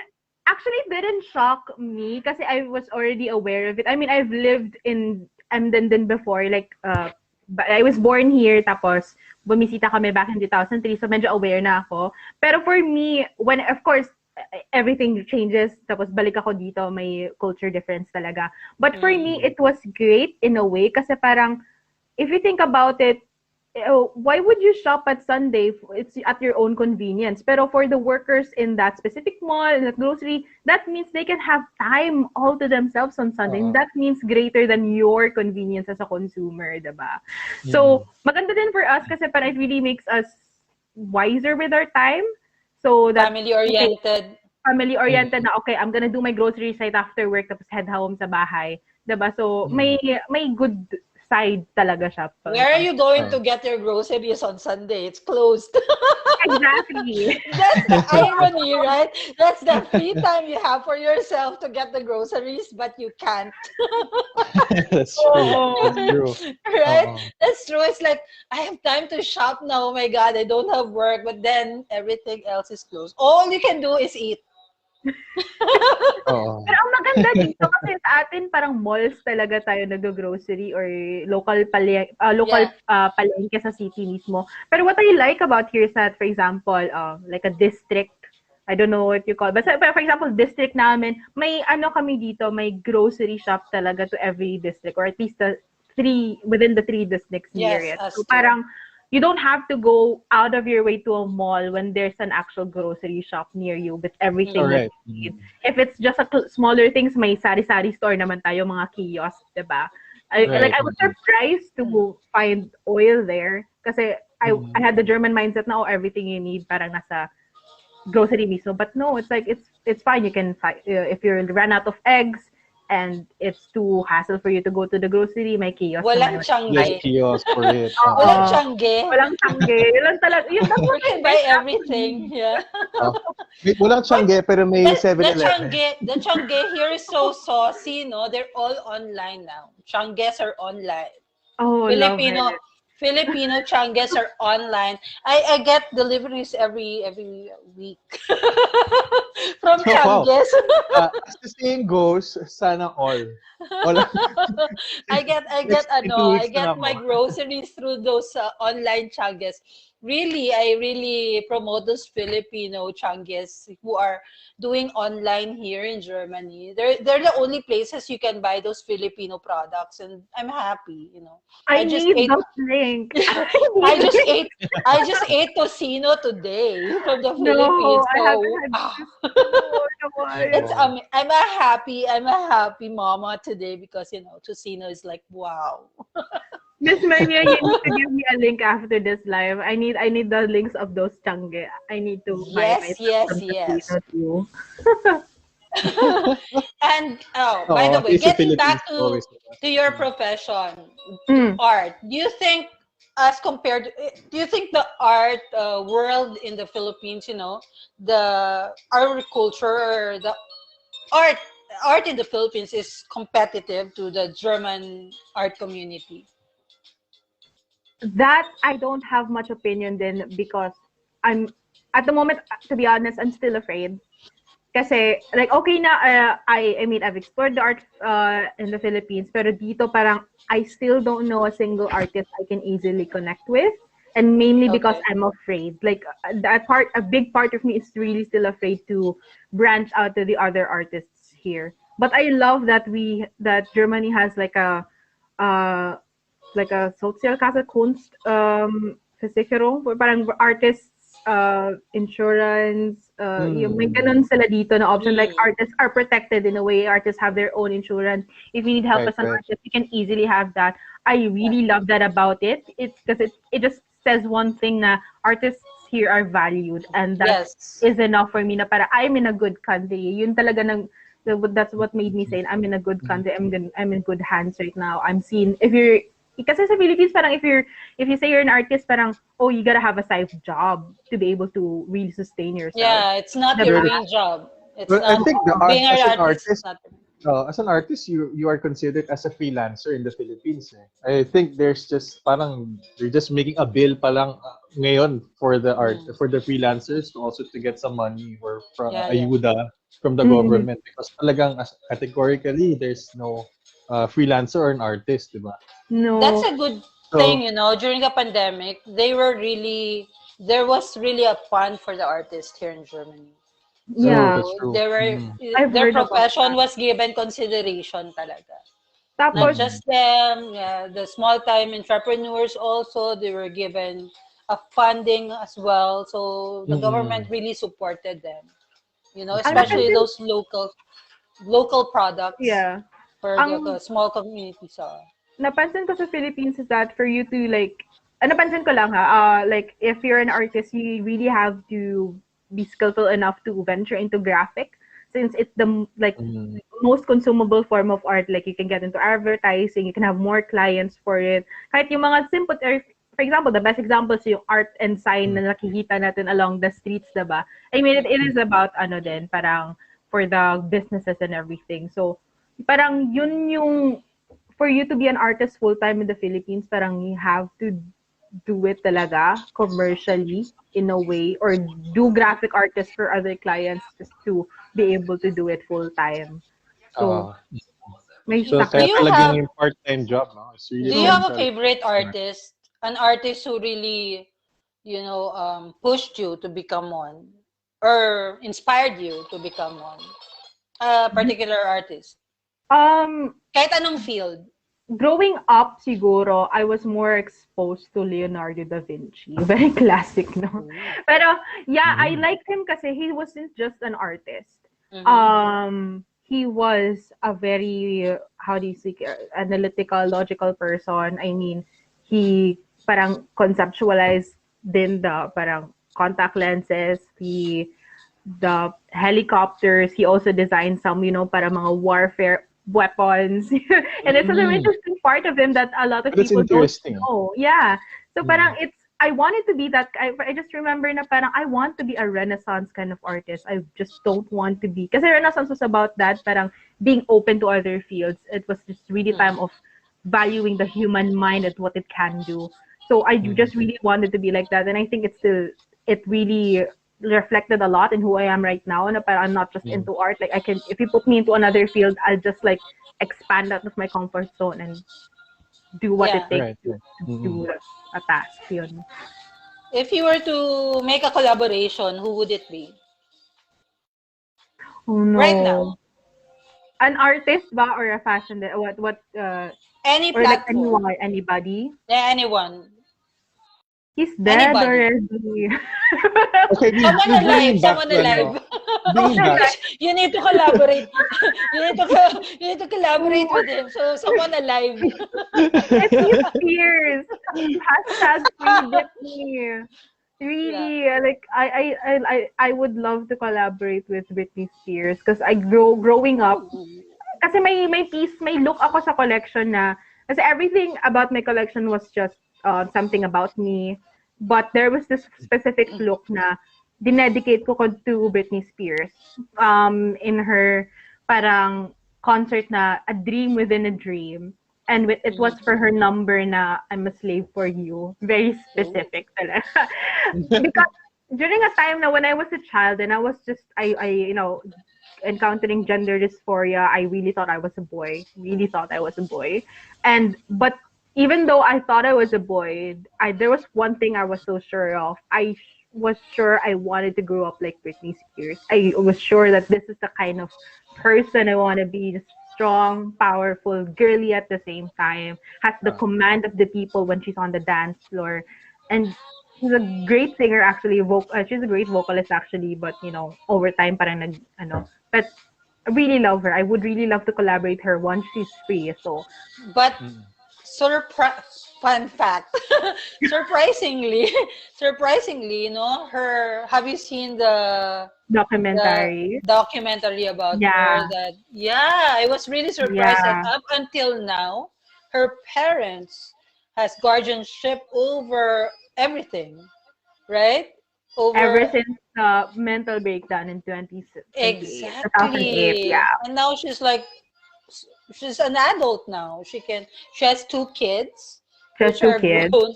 actually, it didn't shock me kasi I was already aware of it. I mean, I've lived in EMDEN before, like I was born here, tapos bumisita kami back in 2003, so medyo aware na ako. Pero for me, when, of course, everything changes, tapos balik ako dito, may culture difference talaga. But for me, it was great in a way, kasi parang, if you think about it, why would you shop at Sunday? It's at your own convenience. Pero for the workers in that specific mall, in that grocery, that means they can have time all to themselves on Sunday. That means greater than your convenience as a consumer, diba? So, maganda din for us kasi parang it really makes us wiser with our time. So that family-oriented. Family-oriented na, okay, I'm gonna do my groceries right after work tapos head home sa bahay. Diba? So, may good side talaga siya. Where are you going to get your groceries on Sunday? It's closed. Exactly. That's the irony, right? That's the free time you have for yourself to get the groceries, but you can't. That's true. That's true. Right? That's true. It's like, I have time to shop now. Oh my God, I don't have work, but then everything else is closed. All you can do is eat. Pero ang maganda dito kasi sa atin parang malls talaga tayo nag-grocery or local palengke sa city mismo. Pero what I like about here is that, for example, like a district, I don't know what you call, but for example, district namin, may kami dito, may grocery shop talaga to every district, or at least within the 3 districts near it. So parang you don't have to go out of your way to a mall when there's an actual grocery shop near you with everything that you need. If it's just smaller things, may sari-sari store naman tayo, mga kiosk, diba? I was surprised to find oil there kasi I had the German mindset na everything you need parang nasa grocery mismo. But no, it's like it's fine. You can find if you ran out of eggs and it's too hassle for you to go to the grocery, may kiosk. Walang tiyangge. Yes, kiosk for it. Walang tiyangge. Walang tiyangge. Yun talaga. You can buy everything. Yeah. Walang tiyangge, pero may 7-Eleven. The tiyangge here is so saucy, no? They're all online now. Tiyanges are online. Oh, Filipino Changes are online. I get deliveries every week from Wow. Changes. As the saying goes, sana all. I get In 2 weeks I na get ako. my groceries through those online Changes. Really, I really promote those Filipino Changes who are doing online here in Germany. They're the only places you can buy those Filipino products, and I'm happy. I I just need ate. those links. I just ate tocino today from the No, Philippines. I So haven't had this before. Naman. I'm a happy mama today because tocino is like wow. Miss Maria, you need to give me a link after this live. I need the links of those change. I need to buy Yes, myself some yes. casino too. And by the way, Taste of getting Philippines back is always the best. to your profession, to Mm. art, do you think do you think the art world in the Philippines, the agriculture or the art art in the Philippines is competitive to the German art community? That I don't have much opinion then because I'm at the moment, to be honest, I'm still afraid. Kasi, like, okay na, I mean, I've explored the art in the Philippines, pero dito parang, I still don't know a single artist I can easily connect with. And mainly because Okay. I'm afraid. Like, a big part of me is really still afraid to branch out to the other artists here. But I love that that Germany has uh, like a Sozialkassekunst Versicherung, parang artists insurance, yung may ganun sila dito na option, like Mm. artists are protected in a way, artists have their own insurance. If you need help Right, as an right. artist, you can easily have that. I really love that about it. It's because it just says one thing na artists here are valued, and that Yes. is enough for me na para I'm in a good country. Yun talaga that's what made me say I'm in a good country. I'm in good hands right now. I'm seen if you're kasi sa Philippines parang if you say you're an artist parang oh you gotta have a side job to be able to really sustain yourself. Yeah, it's not your Diba? main job. It's Well, I not think being an as an artist. It's artist, not. you are considered as a freelancer in the Philippines. I think they're just making a bill pa lang ngayon for the for the freelancers to also to get some money or from Yeah. ayuda from the Mm. government because talagang categorically there's no freelancer or an artist, diba? That's No. a good thing, So during the pandemic, there was really a fund for the artists here in Germany. Yeah. that's So true. I've their heard about profession that. was given consideration talaga. Not Tapos just them, yeah, the small time entrepreneurs also, they were given a funding as well. So the government really supported them. That's ang so good. Especially napansin those local products yeah. for the Ang small communities. napansin ko sa Philippines is that for you to like, napansin ko lang ha, like if you're an artist, you really have to be skillful enough to venture into graphic since it's the like most consumable form of art. Like you can get into advertising, you can have more clients for it. Kahit yung mga simple, or for example, the best example is yung art and sign na nakikita natin along the streets, diba? I mean, it is about din, parang for the businesses and everything. So, parang yun yung for you to be an artist full time in the Philippines, parang you have to do it talaga commercially in a way or do graphic artists for other clients just to be able to do it full time. So, Uh, may so Do kaya you sacrifice. have talagang yung part-time job, no? It's really Do you have a essential. favorite artist? An artist who really, pushed you to become one or inspired you to become one? A particular artist. Kahit anong field. Growing up, siguro, I was more exposed to Leonardo da Vinci. Very classic, no? Pero, yeah, I liked him kasi he wasn't just an artist. He was a very, how do you say, analytical, logical person. I mean, he parang conceptualized din the parang contact lenses, the helicopters. He also designed some, para mga warfare weapons. And it's such an interesting part of him that a lot of But it's people don't interesting. know. Yeah. So parang I wanted to be that. I just remember na parang I want to be a Renaissance kind of artist. I just don't want to be. Kasi Renaissance was about that, parang being open to other fields. It was just really time of valuing the human mind and what it can do. So I just really wanted to be like that, and I think it really reflected a lot in who I am right now. And I'm not just into art. Like if you put me into another field, I'll just like expand out of my comfort zone and do what it takes to do a task. Yun. If you were to make a collaboration, who would it be? Oh no! Right now, an artist ba or a fashion? What? Any or like platform. anyone, anybody? Yeah, anyone. He's dead already. Okay, someone alive. Someone alive. You need to collaborate. you need to collaborate with him. So someone alive. Britney Spears. Hashtag free Britney. Really, like I would love to collaborate with Britney Spears because growing up, kasi may look ako sa collection na, kasi everything about my collection was just something about me, but there was this specific look na dinedicate ko to Britney Spears in her parang concert na A Dream Within a Dream. And it was for her number na I'm a slave for you. Very specific talaga. Because during a time na when I was a child and I was just, I encountering gender dysphoria, I really thought I was a boy. Really thought I was a boy. But even though I thought I was a boy, there was one thing I was so sure of. I was sure I wanted to grow up like Britney Spears. I was sure that this is the kind of person I want to be. Just strong, powerful, girly at the same time, has the command of the people when she's on the dance floor. And she's a great singer actually. She's a great vocalist actually, but over time parang but I really love her. I would really love to collaborate her once she's free. So, but fun fact, surprisingly, have you seen the documentary about her? That I was really surprised that up until now, her parents has guardianship over everything, right? Ever since the mental breakdown in 2008, and now she's an adult now. She has 2 kids. Just 2 kids. Grown.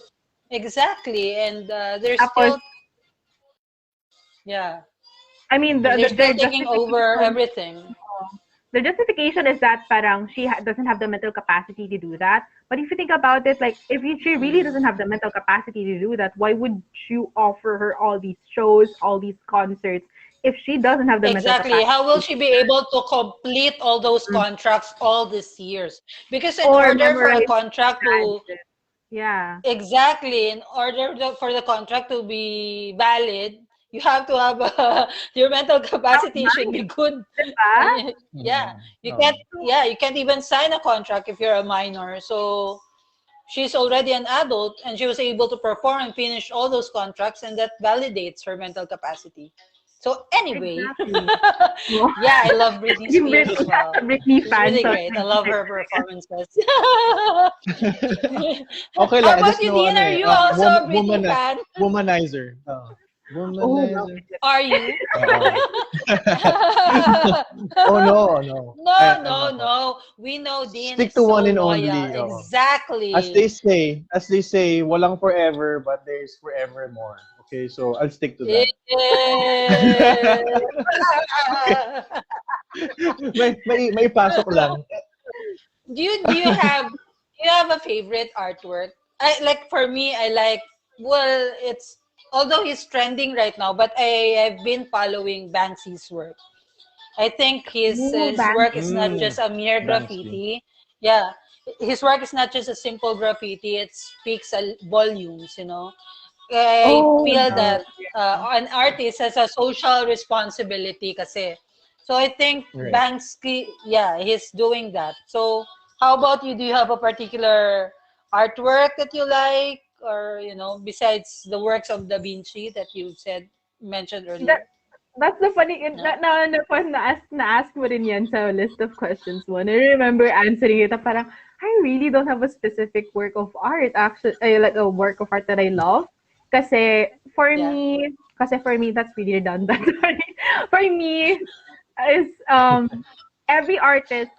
Exactly, and they're still. I mean, they're still taking over everything. The justification is that parang she doesn't have the mental capacity to do that. But if you think about it, like if she really doesn't have the mental capacity to do that, why would you offer her all these shows, all these concerts, if she doesn't have the mental capacity? How will she be able to complete all those contracts all these years? Because in order for a contract to in order for the contract to be valid, you have to have your mental capacity should be good. You can't even sign a contract if you're a minor. So she's already an adult and she was able to perform and finish all those contracts, and that validates her mental capacity. So anyway, I love Britney Spears as well. Britney fan, really great. I love her performances. Okay lang. How about you, Dean? Are you also a Britney fan? Womanizer. Womanizer. Are you? No. No. We know Dean. Stick to one and only. Exactly. As they say, walang forever, but there's forevermore. Okay, so I'll stick to that. may pasok lang. Do you have a favorite artwork? For me, it's, although he's trending right now, but I have been following Banksy's work. I think his work is not just a mere graffiti. Yeah, his work is not just a simple graffiti. It speaks volumes, I feel that an artist has a social responsibility kasi. So I think Banksy, he's doing that. So how about you? Do you have a particular artwork that you like, or besides the works of Da Vinci that you mentioned earlier? That's the funny. Na-ask mo rin yan sa list of questions mo. I remember answering it. Parang I really don't have a specific work of art. Actually, like a work of art that I love. Kasi for me, that's really redundant. For me, is every artist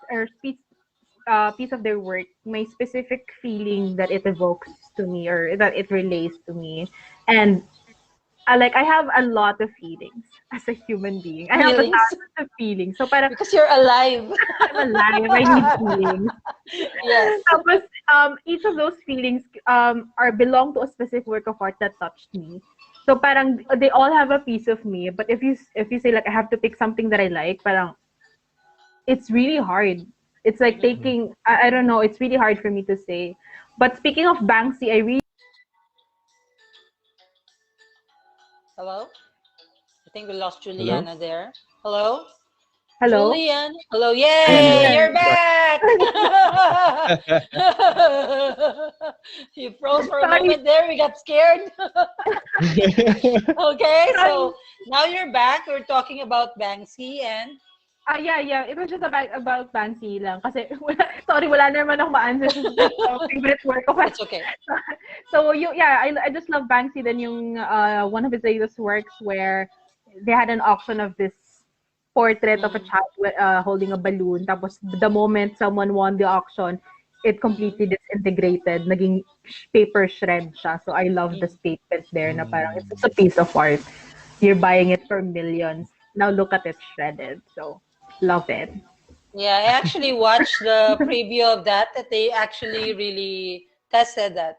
piece of their work, my specific feeling that it evokes to me or that it relays to me. And I have a lot of feelings as a human being. I have a lot of feelings. So parang, because you're alive. I'm alive. I need feelings. Yes. Tapos, each of those feelings belong to a specific work of art that touched me. So parang they all have a piece of me. But if you say like I have to pick something that I like, parang it's really hard. It's like taking I don't know. It's really hard for me to say. But speaking of Banksy, I really. Hello? I think we lost Juliana there. Hello? Hello? Julian? Hello? Yay! You're back! You froze for a moment there. We got scared. Okay, so now you're back. We're talking about Banksy and... Yeah. It was just about Banksy lang. Kasi, wala naman ako ma-answer sa favorite work of art. It's okay. So, I just love Banksy. Then yung one of his latest works where they had an auction of this portrait of a child holding a balloon. Tapos, the moment someone won the auction, it completely disintegrated. Naging paper shred siya. So, I love the statement there na parang it's a piece of art. You're buying it for millions. Now, look at it shredded. So, love it. Yeah, I actually watched the preview of that they actually really tested that.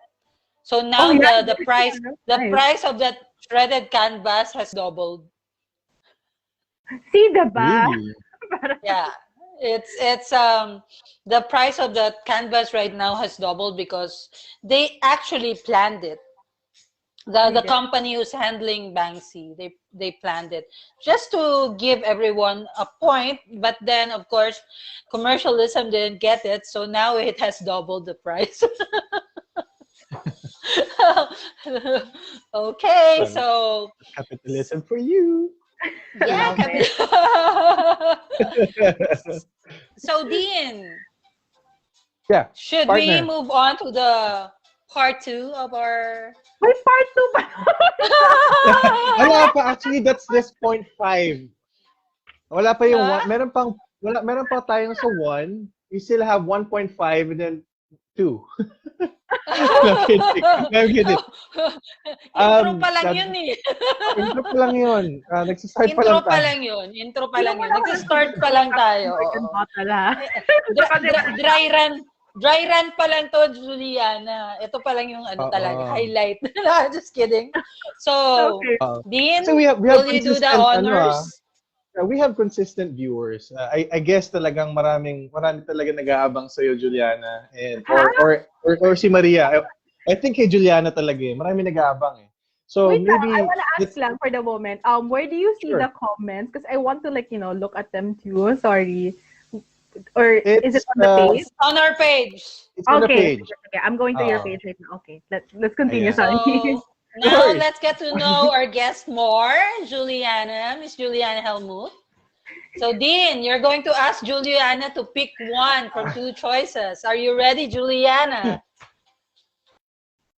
So now the price of that shredded canvas has doubled. See diba? Really? Yeah. It's the price of the canvas right now has doubled because they actually planned it. The company who's handling Banksy, they planned it just to give everyone a point, but then of course commercialism didn't get it, so now it has doubled the price. Okay, so capitalism for you. Yeah. So Dean, yeah, should we move on to the part 2 of our... May part 2 pa. Wala pa. Actually, that's this point 5. Wala pa yung 1. Meron pa tayong sa 1. We still have 1.5 and then 2. I'm kidding. Intro pa lang yun eh. Intro pa lang yun. Nagsistart pa lang tayo. Intro pa lang yun. Nagsistart pa lang tayo. Dry run pa lang to, Juliana. Ito pa lang yung talaga, highlight. Just kidding. So, Dean, so we will you do the honors? We have consistent viewers. I guess talagang marami talaga nag-aabang sa'yo, Juliana. And, or si Maria. I think kay Juliana talaga eh. Marami nag-aabang eh. So wait, maybe... I want to ask lang for the moment. Where do you see the comments? Because I want to look at them too. Sorry. Or is it on the page? It's on our page. It's on the page. Okay, I'm going to your page right now. Okay, let's continue. Sorry. So, now let's get to know our guest more, Juliana, Miss Juliana Hellmuth. So Dean, you're going to ask Juliana to pick one from 2 choices. Are you ready, Juliana?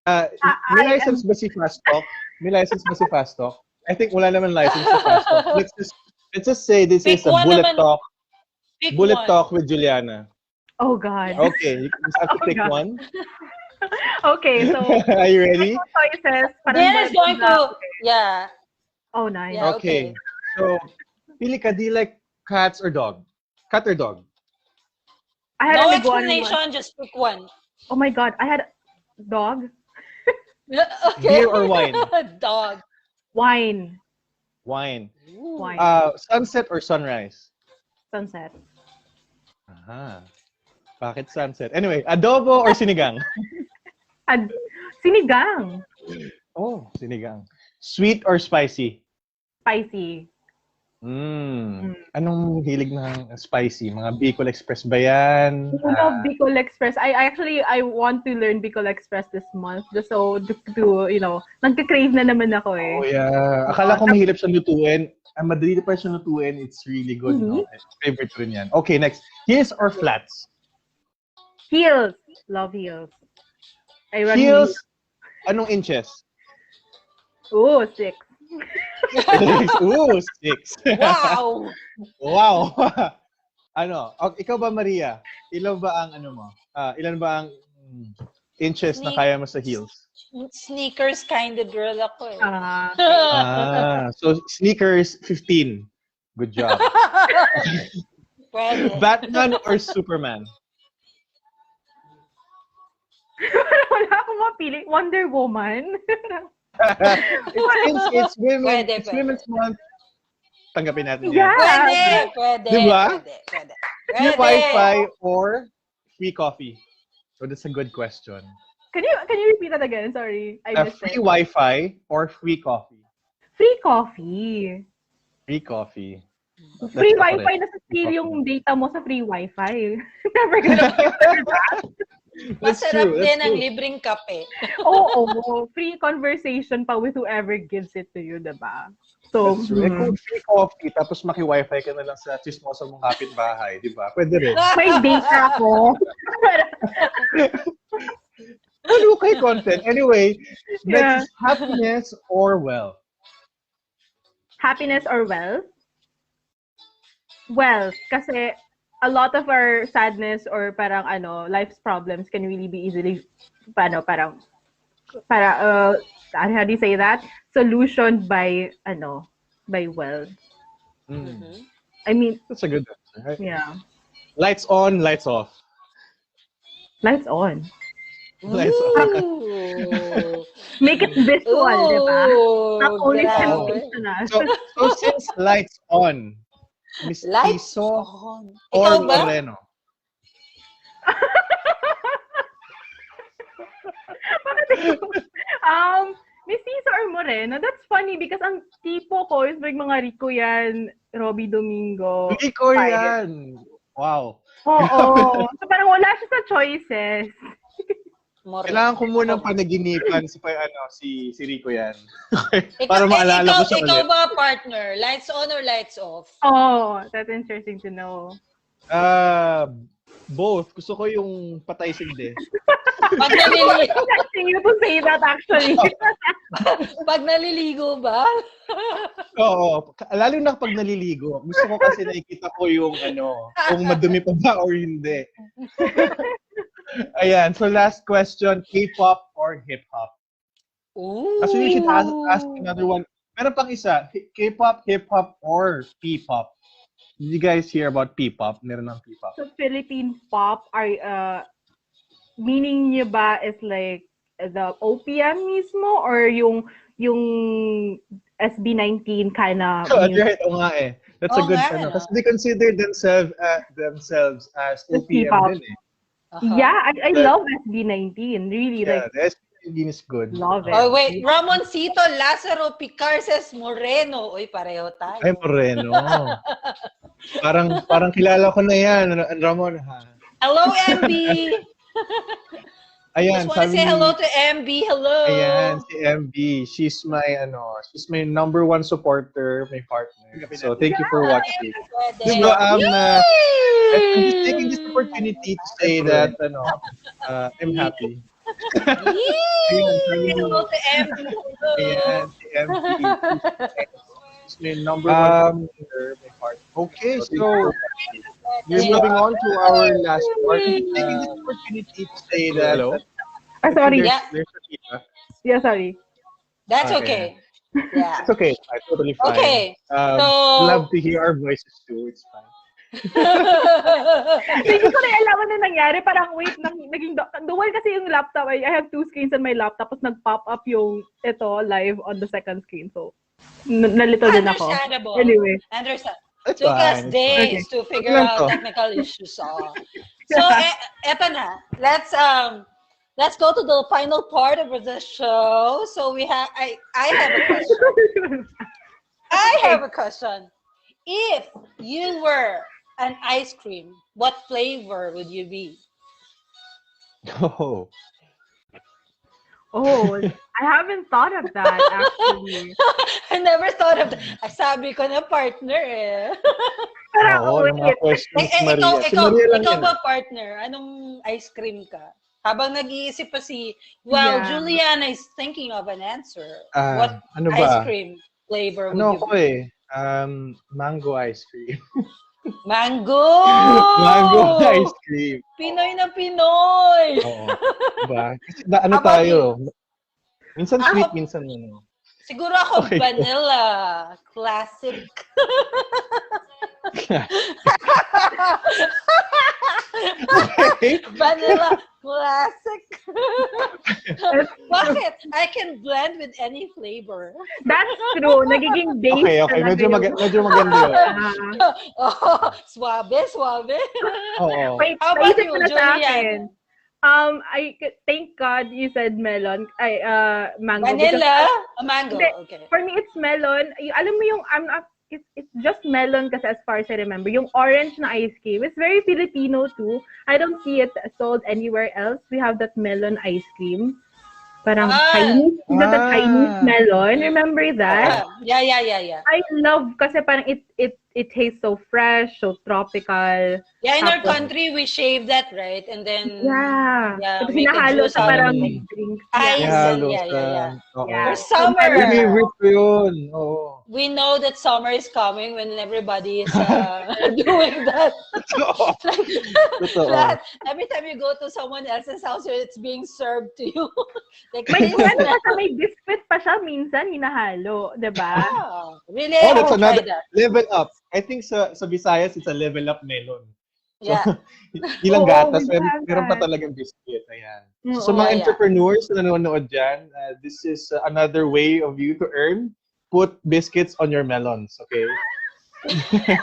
May license ba si Fast Talk? May license ba si Fast Talk? I think wala naman license si Fast Talk. Let's just say this is a bullet talk. Bullet talk with Juliana. Oh God. Okay, you just have to pick one. Okay, so are you ready? Choices. Dean is going to Oh, nice. Yeah, okay. So, pili ka, do you like cats or dog? Cat or dog? I had no explanation, just pick one. Oh my God, I had dog. Okay. Beer or wine? Dog. Wine. Wine. Wine. Sunset or sunrise? Sunset. Aha. Bakit sunset? Anyway, adobo or sinigang? Sinigang. Oh, sinigang. Sweet or spicy? Spicy. Anong hilig ng spicy? Mga Bicol Express ba yan? I love Bicol Express. I want to learn Bicol Express this month. Just so to nagka-crave na naman ako eh. Oh yeah. Akala ko mahirap siya lutuin. Madali pa siya lutuin. It's really good. No? Favorite rin yan. Okay, next. Heels or flats? Heels. Love heels. Heels? Anong inches? Oh, 6. Ooh, 6. Wow. Wow. Ikaw ba, Maria? Ilan ba ang ilan ba ang inches na kaya mo sa heels? Sneakers kind of girl ako eh. So sneakers 15. Good job. Pwede. Batman or Superman? Wala akong mapili. Wonder Woman. It's Women's Month. Tanggapin natin yan. Pwede. Diba? Pwede. Free Wi-Fi or free coffee? So that's a good question. Can you repeat that again? Sorry. I missed free it. Wi-Fi or free coffee? Free coffee. Free coffee. Free Wi-Fi na sa steal yung data mo sa free Wi-Fi. Never gonna pay for that. Masarap din ang libreng kape. Oo. Free conversation pa with whoever gives it to you, diba? So, that's true. Kung free coffee, tapos maki-Wi-Fi ka na lang sa chismosa mong kapitbahay, di ba? Pwede rin. may data ko. Okay, content. Anyway, next is happiness or wealth? Happiness or wealth? Wealth. Kasi a lot of our sadness or parang life's problems can really be easily how do you say that? Solutioned by wealth. Mm. I mean, That's a good answer, right? Yeah. Lights on, lights off. Lights on. Lights on. Make it visual, diba? Not only sensational. So since lights on, Miss Tiso or Moreno? Miss Tiso or Moreno? That's funny because ang tipo ko is like mga Rico yan, Robbie Domingo. Rico yan! Wow. Oo. So parang wala siya sa choices. Kailangan ko munang panaginipan si Rico yan. Para maalala ko siya Ikaw ba, partner? Lights on or lights off? Oh, that's interesting to know. Both. Gusto ko yung patay sindi. Pag naliligo. Expecting you to say that actually. Pag naliligo ba? Oo. Lalo na pag naliligo. Gusto ko kasi nakikita ko yung kung madumi pa ba or hindi. Ayan. So last question, K-pop or hip-hop? Ooh. So you should ask another one. Meron pang isa, K-pop, hip-hop, or P-pop? Did you guys hear about P-pop? Meron ng P-pop. So Philippine pop, meaning niyo ba is like the OPM mismo or yung SB19 kind of Right, oo nga eh. That's a good ano. Kasi they consider themselves as OPM din eh. Yeah, I love SB19. Really, yeah, the SB19 is good. Love it. Oh, wait. Ramoncito, Lazaro, Picarces, Moreno. Uy, pareho tayo. Ay, Moreno. parang kilala ko na yan, Ramon, ha? Hello, MB! Ayan, just want to say hello to MB. Hello! Ayan, si MB. She's my number one supporter, my partner. So, thank you for watching. So, I'm just taking this opportunity to say that, I'm happy. Hello to MB. Ayan, si MB. She's my number one supporter, my partner. Okay, so we're moving on to our last part. Taking this opportunity to say that. Hello? Sorry. There's sorry. That's okay. Yeah. It's okay. I'm totally fine. Okay. So love to hear our voices too. It's fine. Hindi ko na alam ano nangyari. Parang wait, naging dual kasi yung laptop. I have two screens on my laptop. Tapos nag-pop up yung live on the second screen. So, nalito din ako. Understandable. Anyway. Understand. It's Took us fine. days to figure out technical issues. So, eto na. Let's go to the final part of the show. So I have a question. I have a question. If you were an ice cream, what flavor would you be? Oh, I haven't thought of that actually. I never thought of that. Sabi ko na partner eh. Ikaw ba partner? Anong ice cream ka? Habang nag-iisip pa Juliana is thinking of an answer. What ice cream flavor would you be? Mango ice cream. Mango! Mango ice cream. Pinoy na Pinoy! Oo. Diba? Kasi ano tayo? Minsan sweet, minsan ano. Siguro ako vanilla. Classic. Okay. Vanilla classic. Bakit? I can blend with any flavor. That's true. Nagiging base. Okay. Medyo maganda yun. Suabe. Oo. Wait, How about naisip you, ko na sa Juliana? akin. Thank God you said melon. Mango. Vanilla? Mango. Hindi, Okay. for me, it's melon. Alam mo yung, it's just melon kasi as far as I remember. Yung orange na ice cream, it's very Filipino too. I don't see it sold anywhere else. We have that melon ice cream. Parang Chinese. Is that the Chinese melon? Remember that? Yeah. I love kasi parang it tastes so fresh, so tropical. Yeah, in our country, we shave that, right? And then, Tapos make a hinahalo juice sa out of parang it. drinks. Ice, Yeah. For summer. Favorite ko yun. Oo. We know that summer is coming when everybody is doing that. Totoo. That every time you go to someone else's house, it's being served to you. Like, May may biscuit pa siya minsan hinahalo, 'di ba? Really? Oh, that's another that. level up. I think sa Visayas, it's a level up melon. So, Yeah. ilang gatas, we have meron pa that. talagang biscuit. Ayan. So, sa mga entrepreneurs na nanonood dyan, this is another way of you to earn. Put biscuits on your melons, okay?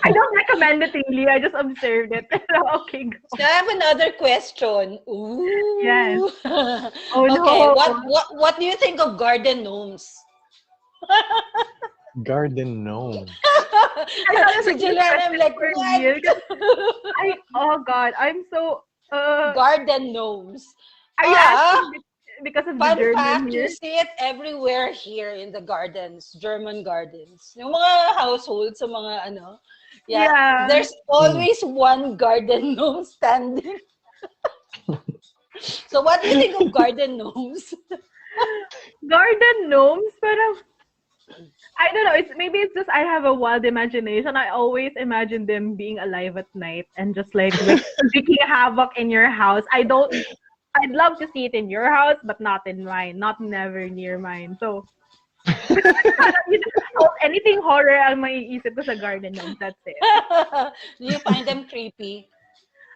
I don't recommend it, really. I just observed it. Okay, go. So I have another question. Ooh. Yes. Oh, no. Okay, what do you think of garden gnomes? Garden gnome. I thought it was So Juliana, I'm like, what? Oh God, I'm so Garden gnomes. Are you asking because of the Fun German fact, here? you see it everywhere here in the gardens, German gardens. Yung mga households, sa mga ano. Yeah. There's always one garden gnome standing. So what do you think of garden gnomes? Garden gnomes, parang I don't know. Maybe it's just I have a wild imagination. I always imagine them being alive at night and just like wreaking havoc in your house. I'd love to see it in your house, but not in mine. Not never near mine. So, anything horror ang maiisip ko sa garden gnomes. That's it. Do you find them creepy?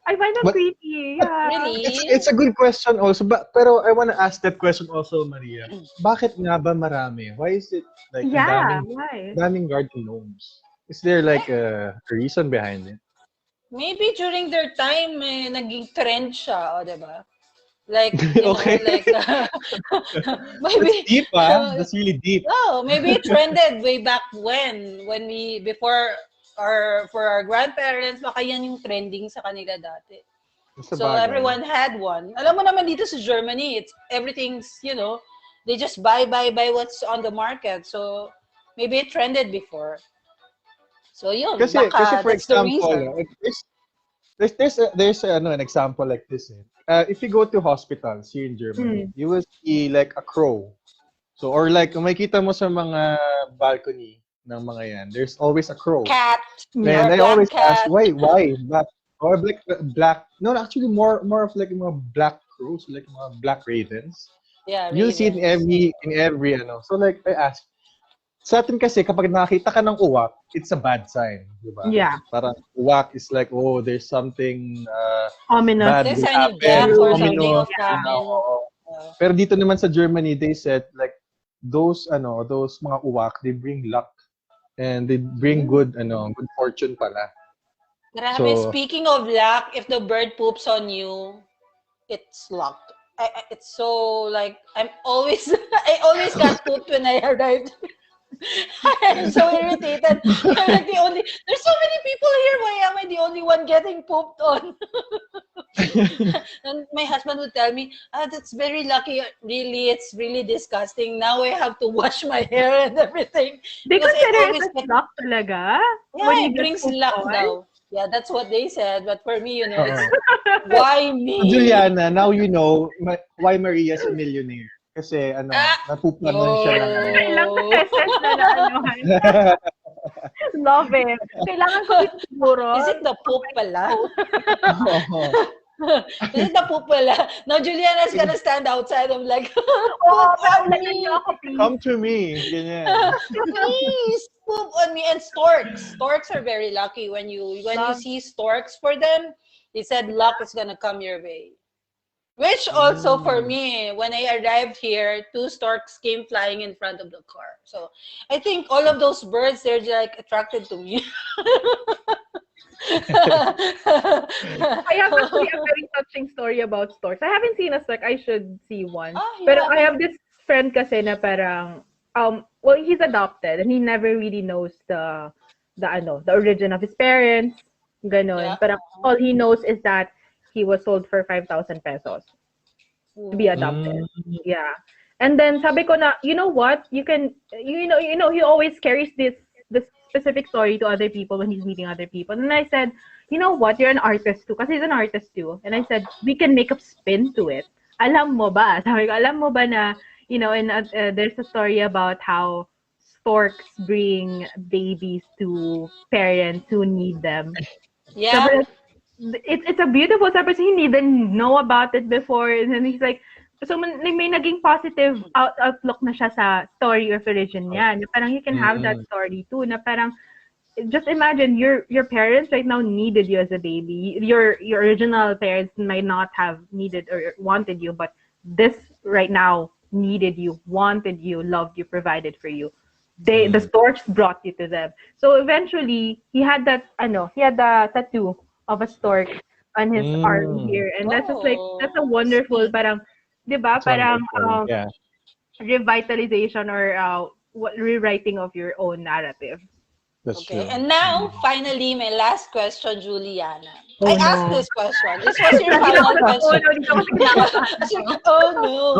I find them creepy. Yeah. Really? It's a good question also. Pero I want to ask that question also, Maria. Bakit nga ba marami? Why is it like daming garden gnomes? Is there like a reason behind it? Maybe during their time, naging trend siya, diba? Like, you know, like, maybe. That's deep, that's really deep. Oh, maybe it trended way back when before for our grandparents, baka yan yung trending sa kanila dati. So everyone had one. Alam mo naman dito sa Germany, everything's, you know, they just buy what's on the market. So maybe it trended before. So yun, kasi for example, there's an example like this. If you go to hospitals here in Germany, you will see like a crow. So, or like, kung makikita mo sa mga balcony ng mga yan, there's always a crow. Cat. And I always ask, why? Black? Or black, no, actually more of like mga black crows, like mga black ravens. Yeah, you'll see it in every, So like, I ask, sa atin kasi, kapag nakita ka ng uwak, it's a bad sign, di ba? Yeah. Parang uwak is like, oh, there's something ominous. bad There's will any happen. death or something Ominous. happening. Pero dito naman sa Germany, they said like those mga uwak, they bring luck and they bring good fortune pala. Grabe, speaking of luck, if the bird poops on you, it's luck. It's so like I always got pooped when I arrived. I'm so irritated. I'm like there's so many people here. Why am I the only one getting pooped on? And my husband would tell me, that's very lucky. Really, it's really disgusting. Now I have to wash my hair and everything. They consider it as luck talaga? Yeah, it brings luck now. Yeah, that's what they said. But for me, it's why me? Juliana, now you know why Maria's a millionaire. Kasi napuplanan siya. Ilang pesos na love it. Kailangan ko siguro. Is it the poop pala? Is it the poop pala? Now Juliana's gonna stand outside. I'm like, poop on me. Come to me. Ganyan. Please poop on me. And storks. Storks are very lucky when you see storks for them. They said luck is gonna come your way. Which also for me, when I arrived here, 2 storks came flying in front of the car. So I think all of those birds, they're like attracted to me. I have actually a very touching story about storks. I haven't seen a stork. I should see one. But I have this friend kasi na parang, well, he's adopted and he never really knows the origin of his parents. Ganon. Yeah. Parang all he knows is that he was sold for 5,000 pesos to be adopted. Yeah. And then sabi ko na, you know what? You can, he always carries this specific story to other people when he's meeting other people. And I said, you know what? You're an artist too. Kasi he's an artist too. And I said, we can make a spin to it. Alam mo ba? Sabi ko, alam mo ba na, there's a story about how storks bring babies to parents who need them. Yeah. So, it's a beautiful story. He didn't know about it before. And then he's like, so may naging positive outlook na siya sa story of origin niya. Na parang you can have that story too. Na parang, just imagine your parents right now needed you as a baby. Your original parents might not have needed or wanted you, but this right now needed you, wanted you, loved you, provided for you. The storks brought you to them. So eventually, he had the tattoo of a stork on his arm here, and that's just like that's a wonderful parang, diba? Parang revitalization or rewriting of your own narrative. That's true. And now, finally, my last question, Juliana. I asked this question. This was your final question. Oh no!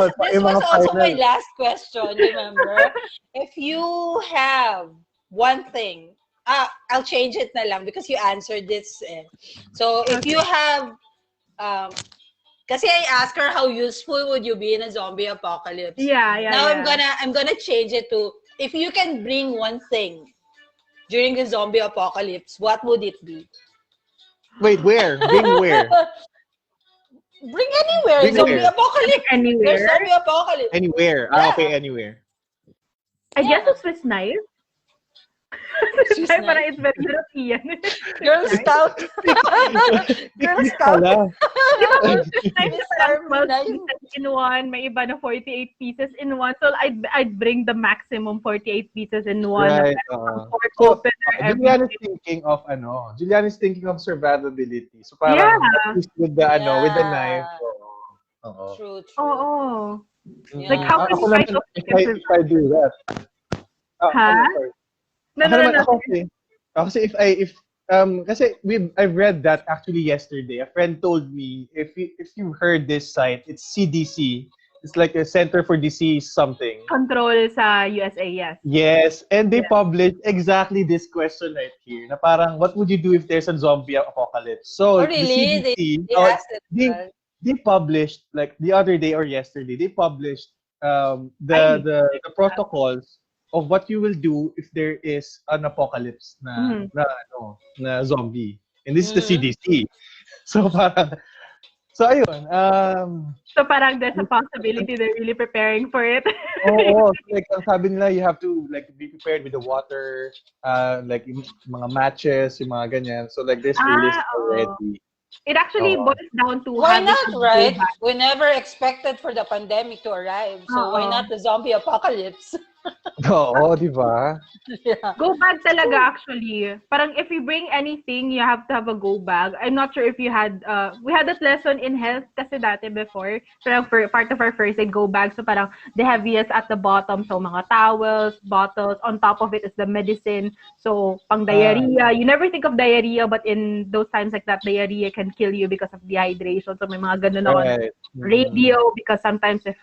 This was also my last question. Remember, if you have one thing, I'll change it na lang because you answered this. So if you have, kasi I asked her how useful would you be in a zombie apocalypse. Yeah. Now I'm gonna change it to if you can bring one thing during the zombie apocalypse, what would it be? Wait, where? Bring where? Bring anywhere. Bring zombie where? apocalypse. Anywhere. There's zombie apocalypse. Anywhere. Yeah. Okay, anywhere. I guess a Swiss knife. Swiss Knife, knife. it's very European. Girl Scout. Girl Scout. In one, may iba na 48 pieces in one. So I'd bring the maximum 48 pieces in one. Right. So, Juliana is thinking of survivability. So parang with the with the knife. True. Oh. Yeah. Like how can you fight if I do that? No. Kasi I've read that actually yesterday. A friend told me if you heard this site, it's CDC. It's like a Center for Disease something. Control sa USA, yes. Yes, and they published exactly this question right here. Na parang, what would you do if there's a zombie apocalypse? So really? The CDC, they asked it. They published like the other day or yesterday. They published the protocols of what you will do if there is an apocalypse na zombie. And this is the CDC. So parang, ayun. So parang there's a possibility they're really preparing for it. Like ang sabi nila, you have to like be prepared with the water, like yung mga matches, yung mga ganyan. So like there's the list already. It actually boils down to why not, right? We never expected for the pandemic to arrive. So why not the zombie apocalypse? Oo, di ba? Yeah. Go bag talaga actually. Parang if you bring anything, you have to have a go bag. I'm not sure if you had, we had that lesson in health kasi dati before. Parang for part of our first aid go bag. So parang the heaviest at the bottom. So mga towels, bottles. On top of it is the medicine. So pang diarrhea. You never think of diarrhea, but in those times like that, diarrhea can kill you because of dehydration. So may mga ganun ako. Right. Radio, because sometimes if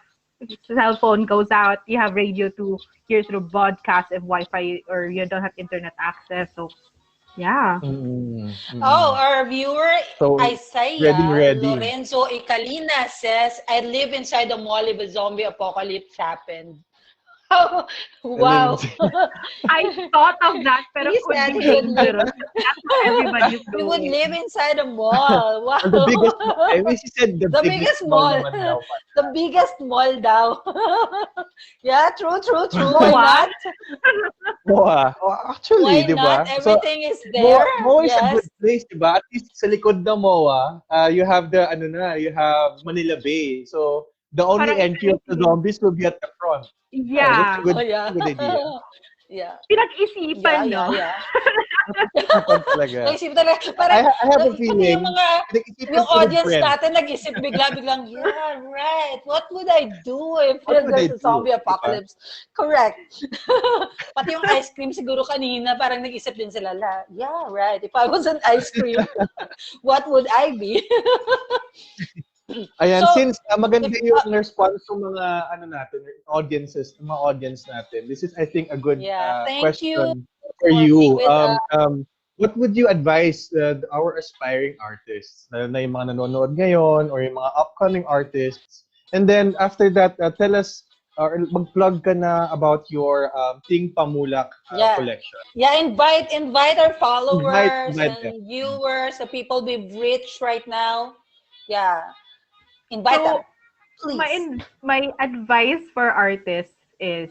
cell phone goes out, you have radio to hear through broadcast if Wi-Fi or you don't have internet access. So, yeah. Our viewer, Isaiah ready. Lorenzo Icalina says, I live inside a mall if a zombie apocalypse happened. Wow. I thought of that, pero could be dangerous. That's how everybody's going. We would live inside a mall. Wow. The biggest mall. I wish you said the biggest mall. The biggest mall daw. Yeah, true. Why not? Actually, di ba? Everything is there. MOA is a good place, di ba? At least sa likod ng MOA, you have you have Manila Bay. So, the only entry of the zombies will be at the front. Yeah. That's a good idea. Yeah. Pinag-isipan, no? Yeah. Talaga. Parang, I have a feeling. Yung audience natin nag-isip biglang, yeah, right. What would I do if there's a zombie apocalypse? Correct. Pati yung ice cream siguro kanina, parang nag-isip din sila, yeah, right. If I was an ice cream, what would I be? Ayan, since maganda yung response ng mga audience natin. This is, I think, a good question for you. What would you advise our aspiring artists, na yung mga nanonood ngayon or yung mga upcoming artists? And then after that, tell us or mag-plug ka na about your Tingpamulak collection. Yeah, invite our followers and viewers, the people we've reached right now. Yeah. Invite them, please. My advice for artists is,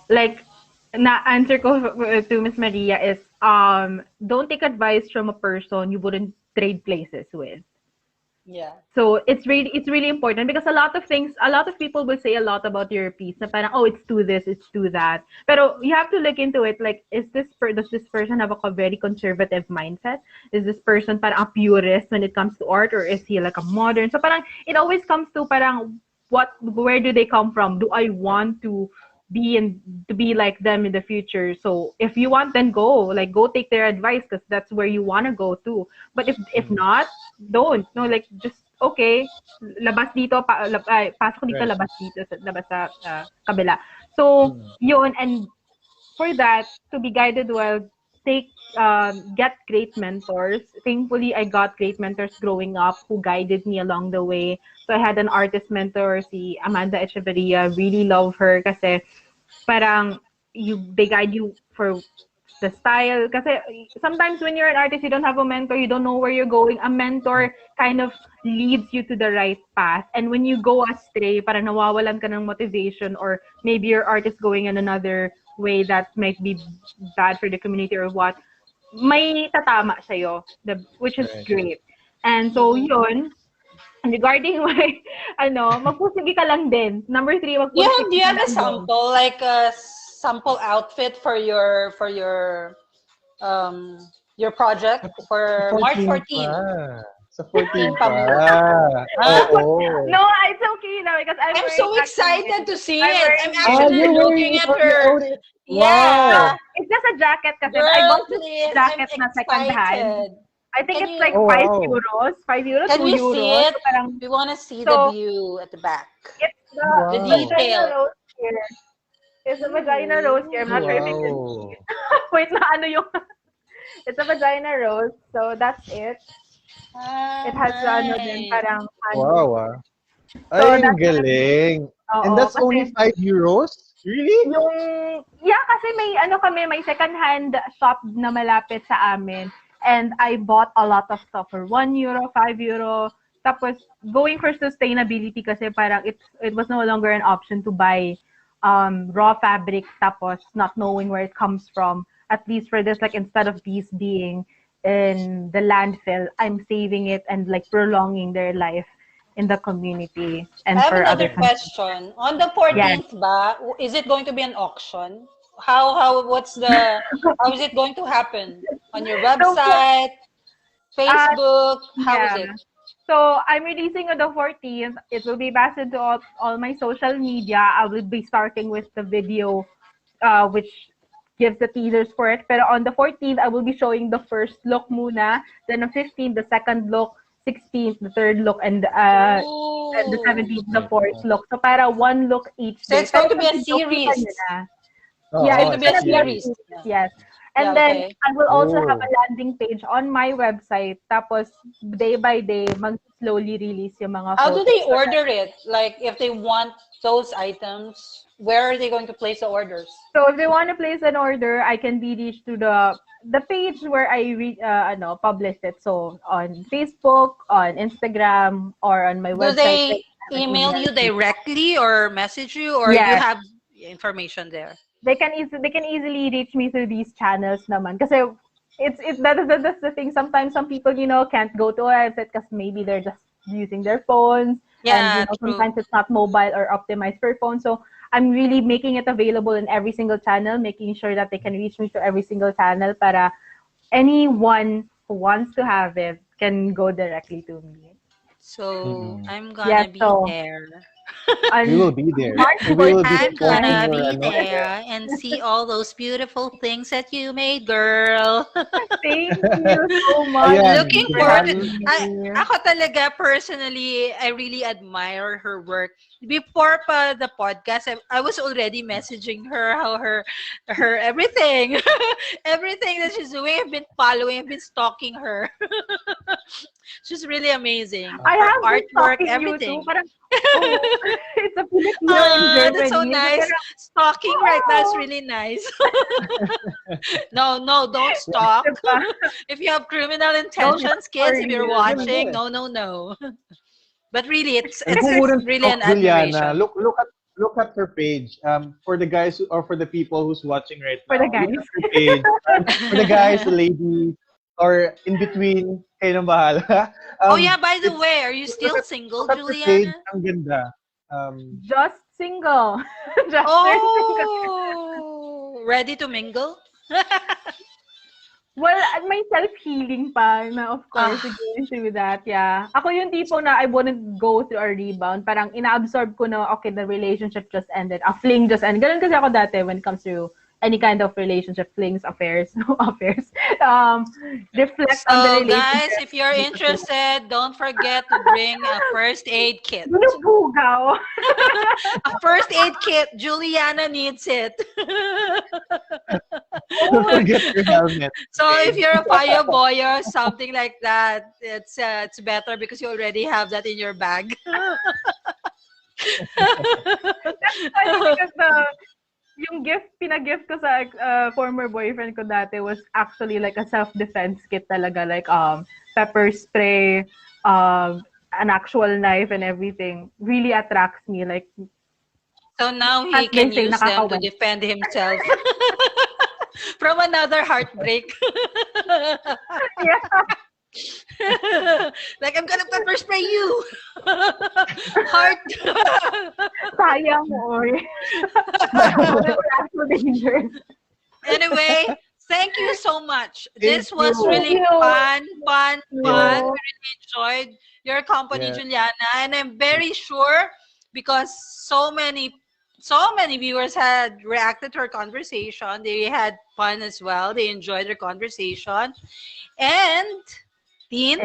like, answer ko to Miss Maria is, don't take advice from a person you wouldn't trade places with. Yeah. So it's really important because a lot of people will say a lot about your piece. Na parang, oh, it's too this, it's too that. Pero you have to look into it. Like, does this person have a very conservative mindset? Is this person parang a purist when it comes to art, or is he like a modern? So parang it always comes to parang where do they come from? Do I want to be like them in the future? So if you want, then go take their advice because that's where you want to go to. But if not, don't. No, like, just okay, labas dito, pasok dito, labas dito, labas sa kabila. So yun, and for that to be guided well, get great mentors. Thankfully, I got great mentors growing up who guided me along the way. So I had an artist mentor, si Amanda Echeverria. Really love her kasi parang they guide you for the style. Kasi sometimes when you're an artist, you don't have a mentor, you don't know where you're going. A mentor kind of leads you to the right path. And when you go astray, parang nawawalan ka ng motivation, or maybe your art is going in another way that might be bad for the community or what, may tatama sa'yo, which is great. And so yun, regarding my, magpusigi ka lang din. Number 3, magpusigi. Do you have a sample, like a sample outfit for your project for March 14th? Sa 14 pa. No, it's okay now because I'm so excited to see it. I'm actually looking at her. Yeah. It's just a jacket kasi I bought this jacket na second hand. I think it's like 5 euros. 5 euros, Can 2 we euros. see it? We want to see the view at the back. It's the detail. It's a vagina rose here. I'm not sure if you can see it. Wait, yung... It's a vagina rose. So that's it. It has din parang... Wow. Ay, galing. And that's only 5 euros? Really? Kasi may second-hand shop na malapit sa amin. And I bought a lot of stuff for 1 euro, 5 euro. Tapos, going for sustainability kasi parang it was no longer an option to buy raw fabric tapos not knowing where it comes from. At least for this, like, instead of these being in the landfill, I'm saving it and like prolonging their life in the community. And I have for another other question. On the 14th, is it going to be an auction? How is it going to happen? On your website, Facebook? How is it? So I'm releasing on the 14th. It will be passed to all my social media. I will be starting with the video, which gives the teasers for it. Pero on the 14th, I will be showing the first look muna. Then on 15th, the second look. 16th, the third look, and the 17th, the fourth look. So para one look each day. So it's going to be a series. Yeah, it's going to be a series. Yes. And then, I will also have a landing page on my website. Tapos, day by day, slowly release yung mga How photos. do they order it? Like, if they want those items, where are they going to place the orders? So, if they want to place an order, I can be reached to the page where I published it. So, on Facebook, on Instagram, or on my website. Do they email you directly or message you, or you have information there? They can easily reach me through these channels naman. Kasi that's the thing. Sometimes some people, can't go to a website because maybe they're just using their phones. Yeah, and sometimes it's not mobile or optimized for phone. So I'm really making it available in every single channel, making sure that they can reach me through every single channel para anyone who wants to have it can go directly to me. So I'm gonna be there. We will be there. I'm gonna be there and see all those beautiful things that you made, girl. Thank you so much. Looking forward to ako talaga, personally, I really admire her work. Before pa the podcast, I was already messaging her how her everything, everything that she's doing. I've been following, I've been stalking her. She's really amazing. I have artwork, everything. It's a Filipino that's so nice. Stalking right now is really nice. No, don't stalk. If you have criminal intentions, kids, if you're watching, no. But really, it's really an admiration. Look at her page. For the guys or for the people who's watching right now. For the guys. Look at her page. For the guys, the ladies, or in between, kayo nang bahala. By the way, are you still single, Juliana? Page, ang ganda. Just single. Single. Ready to mingle? Well, may self-healing pa na, of course, going through that, yeah. Ako yung tipo na I wouldn't go through a rebound. Parang ina-absorb ko na, okay, the relationship just ended. A fling just ended. Ganun kasi ako dati when it comes to any kind of relationship, flings, affairs, reflect on the relationship. Guys, if you're interested, don't forget to bring a first aid kit. Bugaw. A first aid kit. Juliana needs it. Don't forget your helmet. So if you're a fire boy or something like that, it's better because you already have that in your bag. That's funny because yung pinag-gift ko sa former boyfriend ko dati was actually like a self-defense kit talaga, like pepper spray, an actual knife and everything. Really attracts me, like. So now he can use them to defend himself from another heartbreak. Yeah. Like, I'm gonna pepper spray you. Heart. Sayang mo. Anyway, thank you so much. This was really fun. We really enjoyed your company, Juliana, and I'm very sure because so many viewers had reacted to our conversation. They had fun as well. They enjoyed our conversation. And Dean?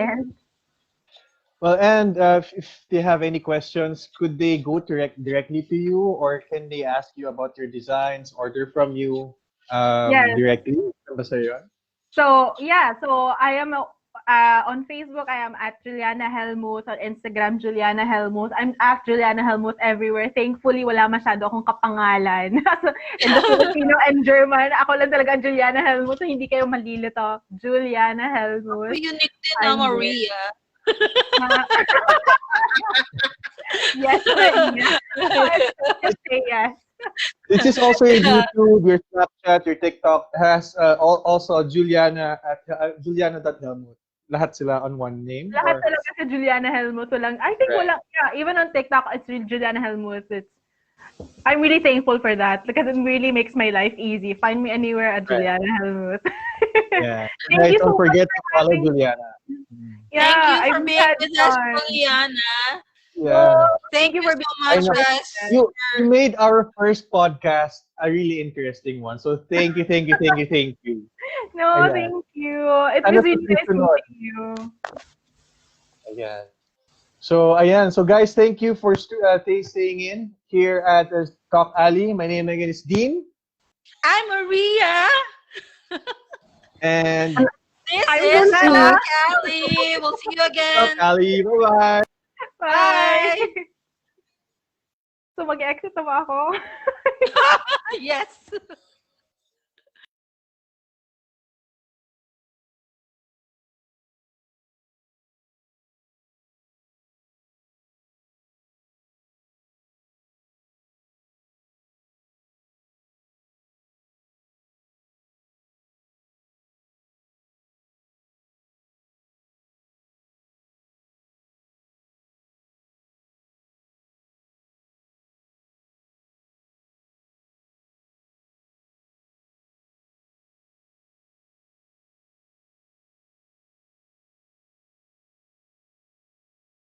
Well, and if they have any questions, could they go directly to you, or can they ask you about your designs, order from you directly? So I am on Facebook. I am at Juliana Hellmuth. On Instagram, Juliana Hellmuth. I'm at Juliana Hellmuth everywhere. Thankfully, wala masyado akong kapangalan. In the Filipino and German, ako lang talaga ang Juliana Hellmuth. So hindi kayo malilito. Juliana Hellmuth. Unique din na Maria. Yes. Yes. This is also your YouTube, your Snapchat, your TikTok has also Juliana at Juliana.Hellmuth. Lahat sila on one name? Lahat talaga sa Juliana Hellmuth. I think even on TikTok, it's really Juliana Hellmuth. I'm really thankful for that because it really makes my life easy. Find me anywhere at Juliana Hellmuth. Yeah. Guys, don't forget to follow Juliana. Yeah, thank you for being with us, Juliana. Yeah. Thank you so much, guys. You made our first podcast a really interesting one. So thank you. No, thank you. It's really nice to meet you. Ayan. So guys, thank you for staying in here at Talk Alley. My name again is Dean. I'm Maria. And this is Callie. We'll see you again. Callie, bye-bye. Bye. So mag-exit na ba ako? Yes.